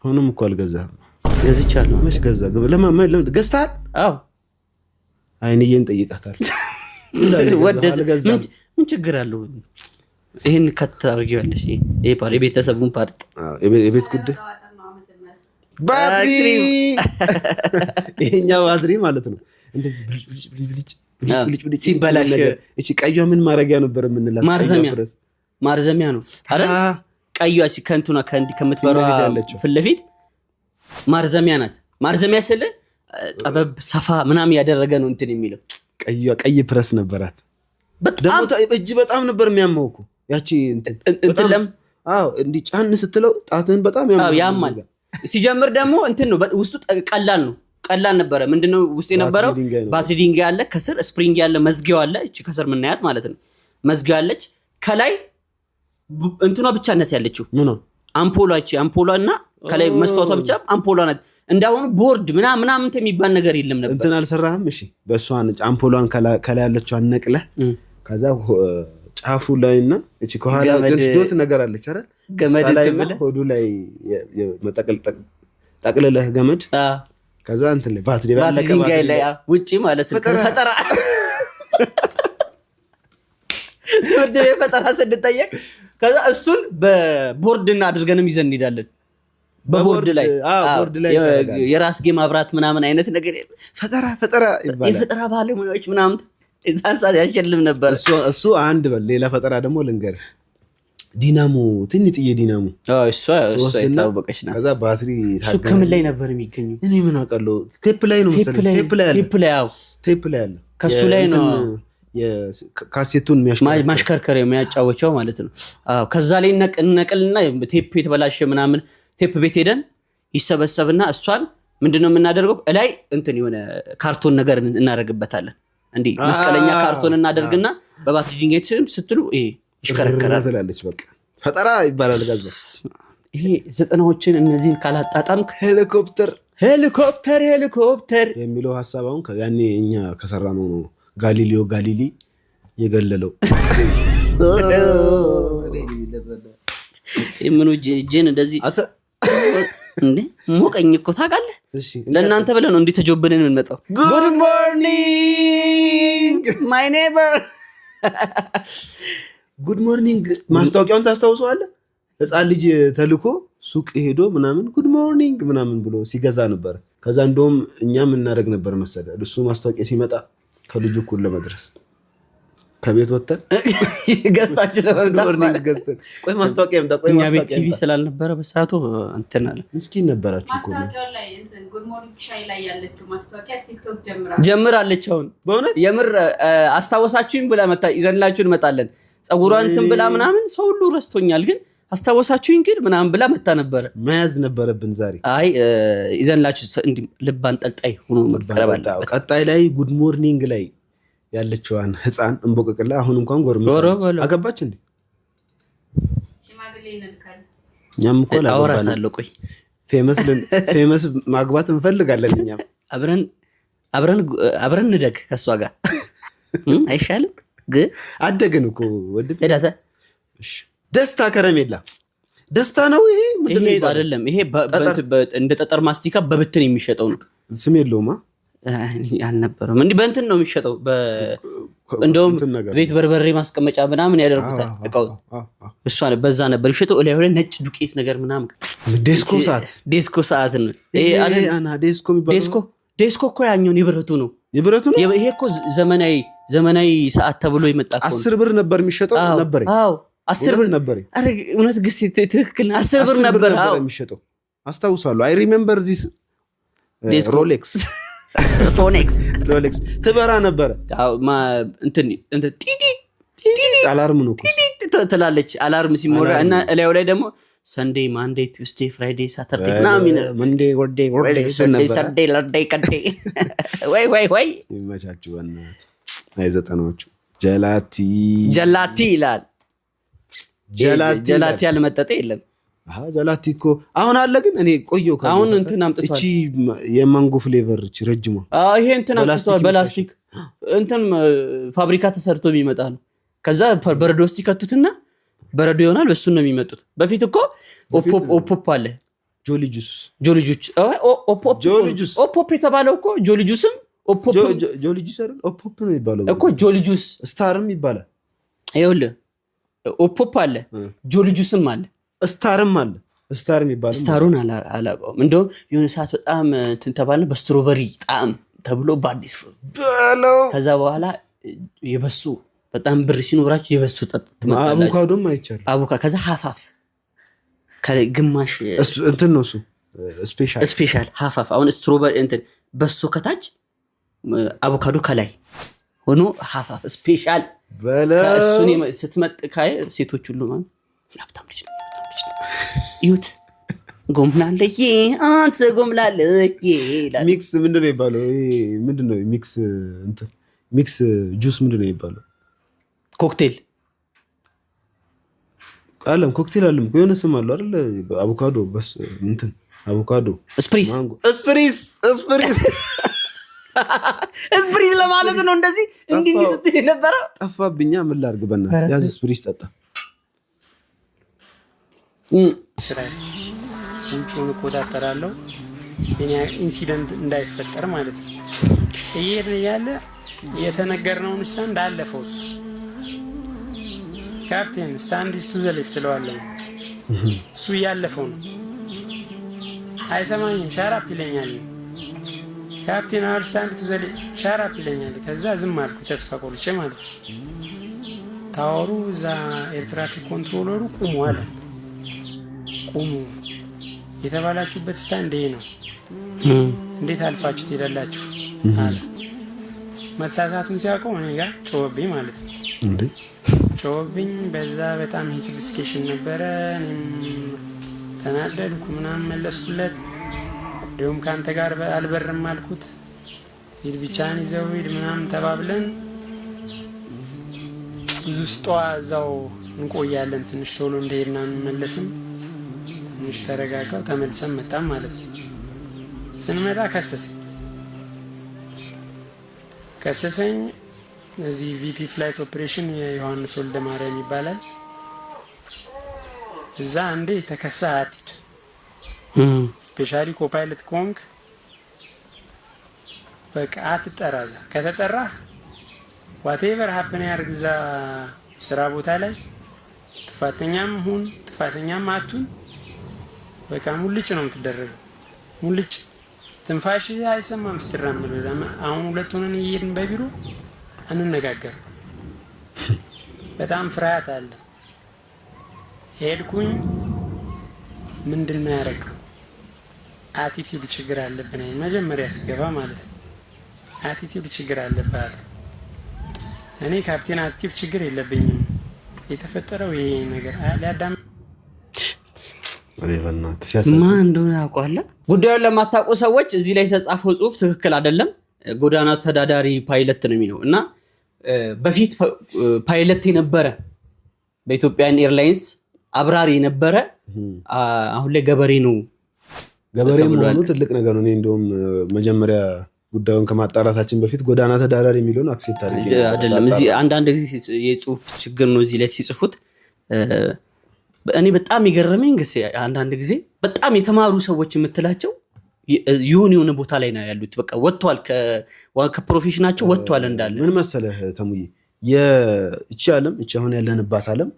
ሆኖም እኮ አልገዛም ገዝቻለሁ መች ገዛ ለምን ገዝታል አዎ አይንዬን ጠይቃታል ምን ችግር አለው ይሄን ከተርጊያለሽ ይሄ ፓርቲ ቤተሰቡን ፓርቲ የቤት ጉዳይ ባትሪ ይሄኛው ባትሪ ማለት ነው እንደዚህ ብልጭ ሲበላሽ እቺ ቀዩ ምን ማረጊያ ነበር የምንላት ማርዘሚያ ነው አይደል ቀዩ እሺ ከንቱና ከምትበራው ፍለፊት ማርዘሚያ ናት ማርዘሚያ ስለ ጠበብ ሰፋ ምናምን ያደረገ ነው እንትን የሚለው ቀይ ፕረስ ነበራት በጣም እጅ በጣም ነበር የሚያመው እኮ ያቺ እንትን አዎ እንዲ ጫን ስትለው ጣትን በጣም ያማል ሲጀምር ደግሞ እንትን ነው ውስጡ ቀላል ነበረ ምንድነው ውስጥ የነበረው ባትሪ ድንጋይ አለ ከስር ስፕሪንግ ያለ መዝጊያው አለ እቺ ከስር ምናያት ማለት ነው መዝጊያው አለች ከላይ እንትኗ ብቻነት ያለችው ምን ነው አምፖሏና ከላይ መስታወቷ ብቻ አምፖሏ ናት እንዳሁኑ ቦርድ ምናምን የሚባል ነገር የለም ነበር እንትን አልሰራህም እሺ በሷን አምፖሏን ከላይ ያለችው አነቅለ ከዛ ጫፉ ላይና እቺ ከኋላ ዶት ነገር አለች አይደል ገመድ ሆዱ ላይ ጠቅልለህ ገመድ ከዛ እንትን ላይ ባትሪ ድንጋይ ላይ ውጪ ማለት ነው ፈጠራ ትምህርት ቤት ፈጠራ ስንጠየቅ ከዛ እሱን በቦርድና አድርገንም ይዘን እንሄዳለን በቦርድ ላይ የራስጌ ማብራት ምናምን አይነት ነገር ፈጠራ ይባላል የፈጠራ ባለሙያዎች ምናምን እዛን ሰዓት ያሸልም ነበር እሱ አንድ በል ሌላ ፈጠራ ደግሞ ልንገር ዲናሞ ትንጥዬ ዲናሞ እሷ የታወቀች ናት። ከዛ ባትሪ እሱ ከምን ላይ ነበር የሚገኘው? እኔ ምን አውቃለሁ። ቴፕ ላይ ነው መሰለኝ። ቴፕ ላይ አለ። ከሱ ላይ ነው ካሴቱን ማሽከርከሪያ የሚያጫወቸው ማለት ነው። ከዛ ላይ ነቅልና ቴፕ የተበላሸ ምናምን ቴፕ ቤት ሄደን ይሰበሰብና እሷን ምንድነው የምናደርገው? እላይ እንትን የሆነ ካርቶን ነገር እናደርግበታለን። እንዴ መስቀለኛ ካርቶን እናደርግና በባትሪ ድንጋይ ስትሉ ይሽከረከራል ትላለች። በቃ ፈጠራ ይባላል። ጋዛ ይሄ ዘጠናዎችን እነዚህን ካላጣጣምክ ሄሊኮፕተር የሚለው ሐሳብ አሁን ያኔ እኛ ከሰራነው ነው ጋሊሊ የገለለው ምኑ ጄን እንደዚህ እንዴ ሞቀኝ እኮ ታውቃለህ። ለእናንተ ብለህ ነው እንዲህ ተጆብልን የምንመጣው። ጉድ ሞርኒንግ ማይ ኔበር ጉድ ሞርኒንግ ማስታወቂያውን ታስታውሰዋለህ? ህፃን ልጅ ተልኮ ሱቅ ሄዶ ምናምን ጉድ ሞርኒንግ ምናምን ብሎ ሲገዛ ነበር። ከዛ እንደውም እኛም እናደርግ ነበር መሰለህ እሱ ማስታወቂያ ሲመጣ ከልጁ እኩል ለመድረስ ከቤት ወጥተን ገዝታችን ሞርኒንግ ገዝተን ቆይ ማስታወቂያ ይምጣ ቆይ ማስታወቂያ ቲቪ ስላልነበረ በሰዓቱ እንትን አለ። ምስኪን ነበራችሁ እኮ ማስታወቂያው ላይ እንትን ጉድ ሞርኒንግ ሻይ ላይ ያለችው ማስታወቂያ ቲክቶክ ጀምራለች። አሁን በእውነት የምር አስታወሳችሁኝ ብላ መጣ ይዘንላችሁ እንመጣለን። ጸጉሯን እንትን ብላ ምናምን ሰው ሁሉ ረስቶኛል፣ ግን አስታወሳችሁኝ ግን ምናምን ብላ መጣ ነበር። መያዝ ነበረብን ዛሬ። አይ ይዘንላችሁ እንዴ ልብ አንጠልጣይ ሆኖ መቀረብ አለበት። ቀጣይ ላይ ጉድ ሞርኒንግ ላይ ያለችዋን ህፃን እንቦቀቅላ አሁን እንኳን ጎርምሳለች አገባች እንዴ ሽማግሌ እንልካል። እኛም እኮ አወራታለሁ። ቆይ ፌመስ ማግባት እንፈልጋለን። እኛም አብረን እንደግ ከሷ ጋር አይሻልም? ግን አደግን እኮ ወንድም ሄዳታ ደስታ ከረሜላ ደስታ ነው ይሄ አይደለም። ይሄ እንደ ጠጠር ማስቲካ በብትን የሚሸጠው ነው። ስም የለውማ አልነበረም። እንዲህ በእንትን ነው የሚሸጠው። እንደውም ቤት በርበሬ ማስቀመጫ ምናምን ያደርጉታል እቃው። እሷ በዛ ነበር የሚሸጠው። ላይ ሆነ ነጭ ዱቄት ነገር ምናምን ዴስኮ ሰዓት ነው ይሄ አና ዴስኮ የሚባለው። ዴስኮ እኮ ያኛውን የብረቱ ነው። ይሄ እኮ ዘመናዊ ሰዓት ተብሎ የመጣ እኮ 10 ብር ነበር የሚሸጠው ነበር። አዎ 10 ብር ነበር። አረ እውነት ግስ ትክክል 10 ብር ነበር የሚሸጠው አስታውሳለሁ። አይ ሪሜምበር ዚስ ሮሌክስ ሮሌክስ ትበራ ነበር። እንትን ቲቲ አላርም ነው ትላለች። አላርም ሲሞላ እና እላዩ ላይ ደግሞ ሰንዴ ማንዴ ቱስዴ ፍራይዴ ሳተርዴ ምናምን መንዴ ወርዴ ሰንዴ ለርዴ ቀዴ ወይ ይመቻችሁ። በእናትህ አይ ዘጠናዎቹ ጀላቲ ይላል። ጀላቲ ያልመጠጠ የለም። ጀላቲ እኮ አሁን አለ፣ ግን እኔ ቆየው አሁን እንትን አምጥቷል። እቺ የማንጎ ፍሌቨር እቺ ረጅሟ ይሄ እንትን አምጥቷል። በላስቲክ እንትን ፋብሪካ ተሰርቶ የሚመጣ ነው። ከዛ በረዶ ውስጥ ይከቱትና በረዶ ይሆናል። በሱ ነው የሚመጡት። በፊት እኮ ኦፖፕ አለ፣ ጆሊ ጁስ ኦፖፕ የተባለው እኮ ጆሊ ጁስም ጆሊ ጁስ አይደል? ኦፖፕ ነው የሚባለው እኮ ጆሊ ጁስ። ስታርም ይባላል። ይኸውልህ ኦፖፕ አለ፣ ጆሊ ጁስም አለ፣ ስታርም አለ። ስታር የሚባለው ስታሩን አላውቀውም። እንደውም የሆነ ሰዓት በጣም እንትን ተባለ በስትሮበሪ ጣዕም ተብሎ በአዲስ ከዛ በኋላ የበሱ በጣም ብር ሲኖራችሁ የበሱ ጠጥ ትመጣላችሁ። አቮካዶም አይቻልም። ከዛ ሀፋፍ ከግማሽ እንትን ነው እሱ ስፔሻል ሀፋፍ። አሁን ስትሮበሪ እንትን በሱ ከታች አቮካዶ ከላይ ሆኖ ሀፋፍ ስፔሻል እሱን ስትመጥ ካየ ሴቶች ሁሉ ማለት ላፕታም ልጅ ነው ይሁት ጎምላለይ አንተ ጎምላለይ ይላል። ሚክስ ምንድነው የሚባለው? ምንድነው ሚክስ ጁስ ምንድነው የሚባለው? ኮክቴል አለም ኮክቴል አለም የሆነ ስም አለው አይደል? አቮካዶ በስ እንትን አቮካዶ ስፕሪስ ለማለት ነው። እንደዚህ እንዲህ ስትል ነበር። ጠፋብኛ። ምን ላድርግ? በእናትህ ያዝ ስፕሪስ ጠጣ። ውጭውን እቆጣጠራለሁ ኢንሲደንት እንዳይፈጠር ማለት ነው። እየሄድን እያለ የተነገርነውን ስታንድ አለፈው። ካፕቴን ስታንድ ቱ ዘ ሌፍት ስለዋለሁ እሱ እያለፈው ነው። አይሰማኝም። ሻራፕ ይለኛል። ካፕቴን አወር ስታንድ ቱ ዘ ሌፍት ሻራፕ ይለኛል። ከዛ ዝም አልኩ ተስፋ ቆርጬ ማለት ነው። ስታወሩ እዛ ኤርትራፊክ ኮንትሮለሩ ቁሙ አለ። ቁሙ የተባላችሁበት ስታንድ ይሄ ነው፣ እንዴት አልፋችሁ ትሄዳላችሁ አለ። መሳሳቱን ሲያውቀው እኔ ጋር ጮኸብኝ ማለት ነው። ጮኸብኝ። በዛ በጣም ሂት ዲስከሽን ነበረ። እኔም ተናደድኩ ምናምን መለሱለት። እንዲሁም ከአንተ ጋር አልበርም አልኩት። ሂድ ብቻህን ይዘው ሂድ ምናምን ተባብለን ብዙ ስጠዋ እዛው እንቆያለን። ትንሽ ቶሎ እንደሄድና እንመለስም። ትንሽ ተረጋጋው ተመልሰን መጣም ማለት ነው። ስንመጣ ከሰሰኝ። እዚህ ቪፒ ፍላይት ኦፕሬሽን የዮሐንስ ወልደ ማርያም ይባላል። እዛ አንዴ ተከሳህ አትሂድ፣ ስፔሻሊ ኮፓይለት ኮንክ በቃ አትጠራ። እዛ ከተጠራህ ዋቴቨር ሀፕን ያርግ እዛ ስራ ቦታ ላይ ጥፋተኛም ሁን ጥፋተኛም አቱን በቃ ሙልጭ ነው የምትደረገው። ሙልጭ ትንፋሽ አይሰማም ስትራመድ። አሁን ሁለት ሆነን እየሄድን በቢሮ አንነጋገር። በጣም ፍርሃት አለ። ሄድኩኝ። ምንድነው ያደረገው? አቲቲዩድ ችግር አለብን። መጀመሪያ ስገባ ማለት ነው አቲቲዩድ ችግር አለብህ። እኔ ካፕቴን አቲቲዩድ ችግር የለብኝም። የተፈጠረው ይሄ ነገር ሊያዳም ማን እንደሆነ ያውቃል። ጉዳዩን ለማታውቁ ሰዎች እዚህ ላይ የተጻፈው ጽሁፍ ትክክል አይደለም። ጎዳና ተዳዳሪ ፓይለት ነው የሚለው እና በፊት ፓይለት የነበረ በኢትዮጵያን ኤርላይንስ አብራሪ የነበረ አሁን ላይ ገበሬ ነው። ገበሬ መሆኑ ትልቅ ነገር ነው። እኔ እንደውም መጀመሪያ ጉዳዩን ከማጣራታችን በፊት ጎዳና ተዳዳሪ የሚለውን አክሴፕት አይደለም። እዚህ አንዳንድ ጊዜ የጽሁፍ ችግር ነው እዚህ ላይ ሲጽፉት። እኔ በጣም ይገርመኝ ግስ አንዳንድ ጊዜ በጣም የተማሩ ሰዎች የምትላቸው የሆነ ቦታ ላይ ነው ያሉት። በቃ ወጥቷል፣ ከፕሮፌሽናቸው ወጥቷል እንዳለ። ምን መሰለህ ተሙዬ፣ የእቺ ዓለም እቺ አሁን ያለንባት ዓለም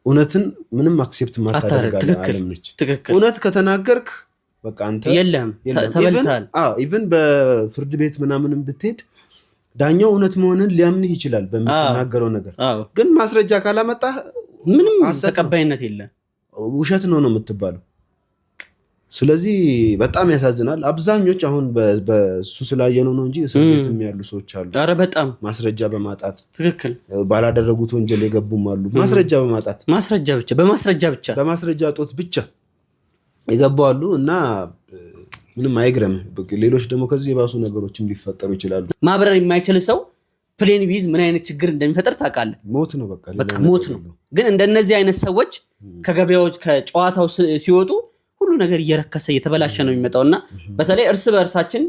እውነትን ምንም አክሴፕት ማታደርግ ዓለም ነች። እውነት ከተናገርክ በቃ አንተ የለም ተበልታል። ኢቭን በፍርድ ቤት ምናምንም ብትሄድ ዳኛው እውነት መሆንን ሊያምንህ ይችላል በምትናገረው ነገር። ግን ማስረጃ ካላመጣህ ምንም ተቀባይነት የለም፣ ውሸት ነው የምትባለው። ስለዚህ በጣም ያሳዝናል። አብዛኞች አሁን በሱ ስላየነው ነው እንጂ እስር ቤትም ያሉ ሰዎች አሉ። ኧረ በጣም ማስረጃ በማጣት ትክክል ባላደረጉት ወንጀል የገቡም አሉ። ማስረጃ በማጣት በማስረጃ ጦት ብቻ የገቡ አሉ። እና ምንም አይግረምህ። ሌሎች ደግሞ ከዚህ የባሱ ነገሮችም ሊፈጠሩ ይችላሉ። ማብረር የማይችል ሰው ፕሌን ቢዝ ምን አይነት ችግር እንደሚፈጠር ታውቃለህ? ሞት ነው በቃ ሞት ነው። ግን እንደነዚህ አይነት ሰዎች ከገበያዎች ከጨዋታው ሲወጡ ሁሉ ነገር እየረከሰ እየተበላሸ ነው የሚመጣውና በተለይ እርስ በእርሳችን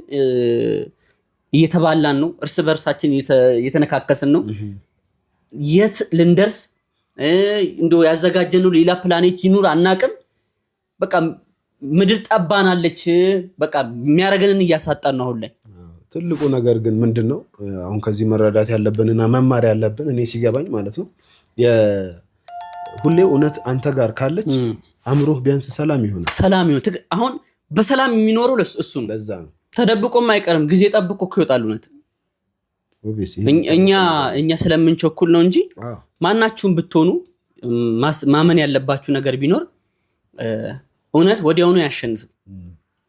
እየተባላን ነው፣ እርስ በእርሳችን እየተነካከስን ነው። የት ልንደርስ እንደው ያዘጋጀነው ሌላ ፕላኔት ይኑር አናቅም። በቃ ምድር ጠባናለች። በቃ የሚያረገንን እያሳጣን ነው አሁን ላይ። ትልቁ ነገር ግን ምንድነው አሁን ከዚህ መረዳት ያለብንና መማር ያለብን እኔ ሲገባኝ ማለት ነው ሁሌ እውነት አንተ ጋር ካለች አምሮህ ቢያንስ ሰላም ይሆናል። አሁን በሰላም የሚኖረው እሱ ነው። ለዛ ነው ተደብቆም አይቀርም። ጊዜ ጠብቆ እኮ ይወጣል እውነት። እኛ ስለምንቸኩል ነው እንጂ ማናችሁም ብትሆኑ ማመን ያለባችሁ ነገር ቢኖር እውነት ወዲያውኑ ያሸንፍ።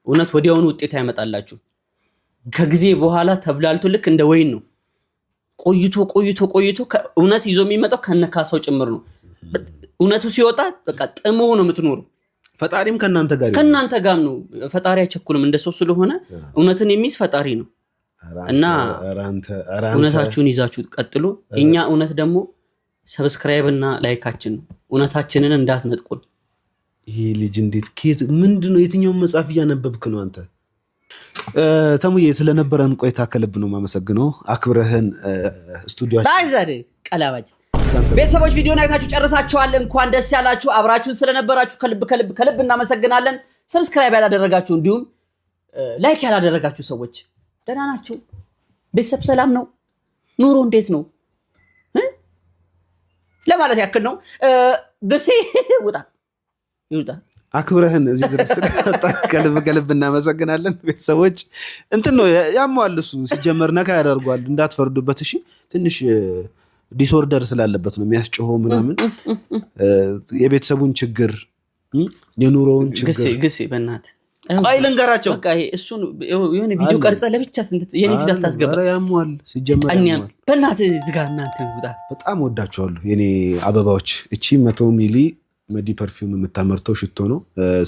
እውነት ወዲያውኑ ውጤት ያመጣላችሁ። ከጊዜ በኋላ ተብላልቶ ልክ እንደ ወይን ነው። ቆይቶ እውነት ይዞ የሚመጣው ከነካሳው ጭምር ነው። እውነቱ ሲወጣ በቃ ጥሞ ነው የምትኖሩ። ፈጣሪም ከናንተ ጋር ነው። ፈጣሪ አይቸኩልም እንደሰው ስለሆነ እውነትን የሚይዝ ፈጣሪ ነው። እና እውነታችሁን ይዛችሁ ቀጥሉ። እኛ እውነት ደግሞ ሰብስክራይብ እና ላይካችን ነው። እውነታችንን እንዳትነጥቁን። ይሄ ልጅ እንዴት ምንድነው? የትኛውን መጽሐፍ እያነበብክ ነው አንተ? ተሙዬ ስለነበረን ቆይታ ከልብ ነው የማመሰግነው። አክብረህን ስቱዲዮአችን ቀላባጅ ቤተሰቦች ቪዲዮን አይታችሁ ጨርሳችኋል። እንኳን ደስ ያላችሁ። አብራችሁን ስለነበራችሁ ከልብ እናመሰግናለን። ሰብስክራይብ ያላደረጋችሁ እንዲሁም ላይክ ያላደረጋችሁ ሰዎች ደህና ናችሁ? ቤተሰብ ሰላም ነው? ኑሮ እንዴት ነው ለማለት ያክል ነው። ደሴ ውጣ አክብረህን እዚህ ድረስ ከልብ እናመሰግናለን። ቤተሰቦች እንትን ነው ያሟል። እሱ ሲጀመር ነካ ያደርጓል፣ እንዳትፈርዱበት እሺ። ትንሽ ዲስኦርደር ስላለበት ነው የሚያስጮኸው ምናምን የቤተሰቡን ችግር የኑሮውን ችግር ግሴ በእናትህ ቆይ ልንገራቸው በቃ እሱን የሆነ ቪዲዮ ቀርጸህ ለብቻ የኔ ፊት አታስገባ ኧረ ያሟል ሲጀመር ያሟል በእናትህ ዝጋ እናንተ ውጣ በጣም ወዳቸዋለሁ የኔ አበባዎች እቺ 100 ሚሊ መዲ ፐርፊውም የምታመርተው ሽቶ ነው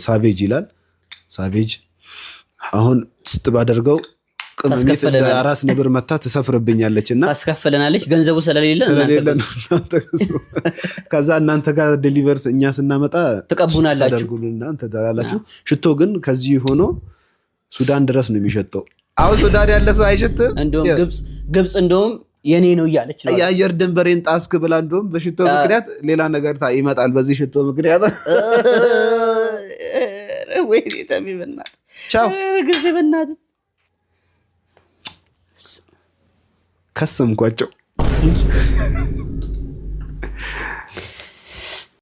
ሳቬጅ ይላል ሳቬጅ አሁን ስት ባደርገው ቅመሚት አራስ ነብር መታ ተሰፍርብኛለችና ታስከፈለናለች ገንዘቡ ስለሌለ ከዛ እናንተ ጋር ዴሊቨርስ እኛ ስናመጣ ተቀቡናላችሁ እናንተ ታላላችሁ ሽቶ ግን ከዚህ ሆኖ ሱዳን ድረስ ነው የሚሸጠው አሁን ሱዳን ያለ ሰው አይሸትም እንደውም ግብጽ እንደውም የኔ ነው እያለች ነው የአየር ድንበሬን ጣስክ ብላ እንደውም በሽቶ ምክንያት ሌላ ነገር ይመጣል በዚህ ሽቶ ምክንያት ወይኔ ተሚበናት ቻው ግዜ በእናት ከሰምኳቸው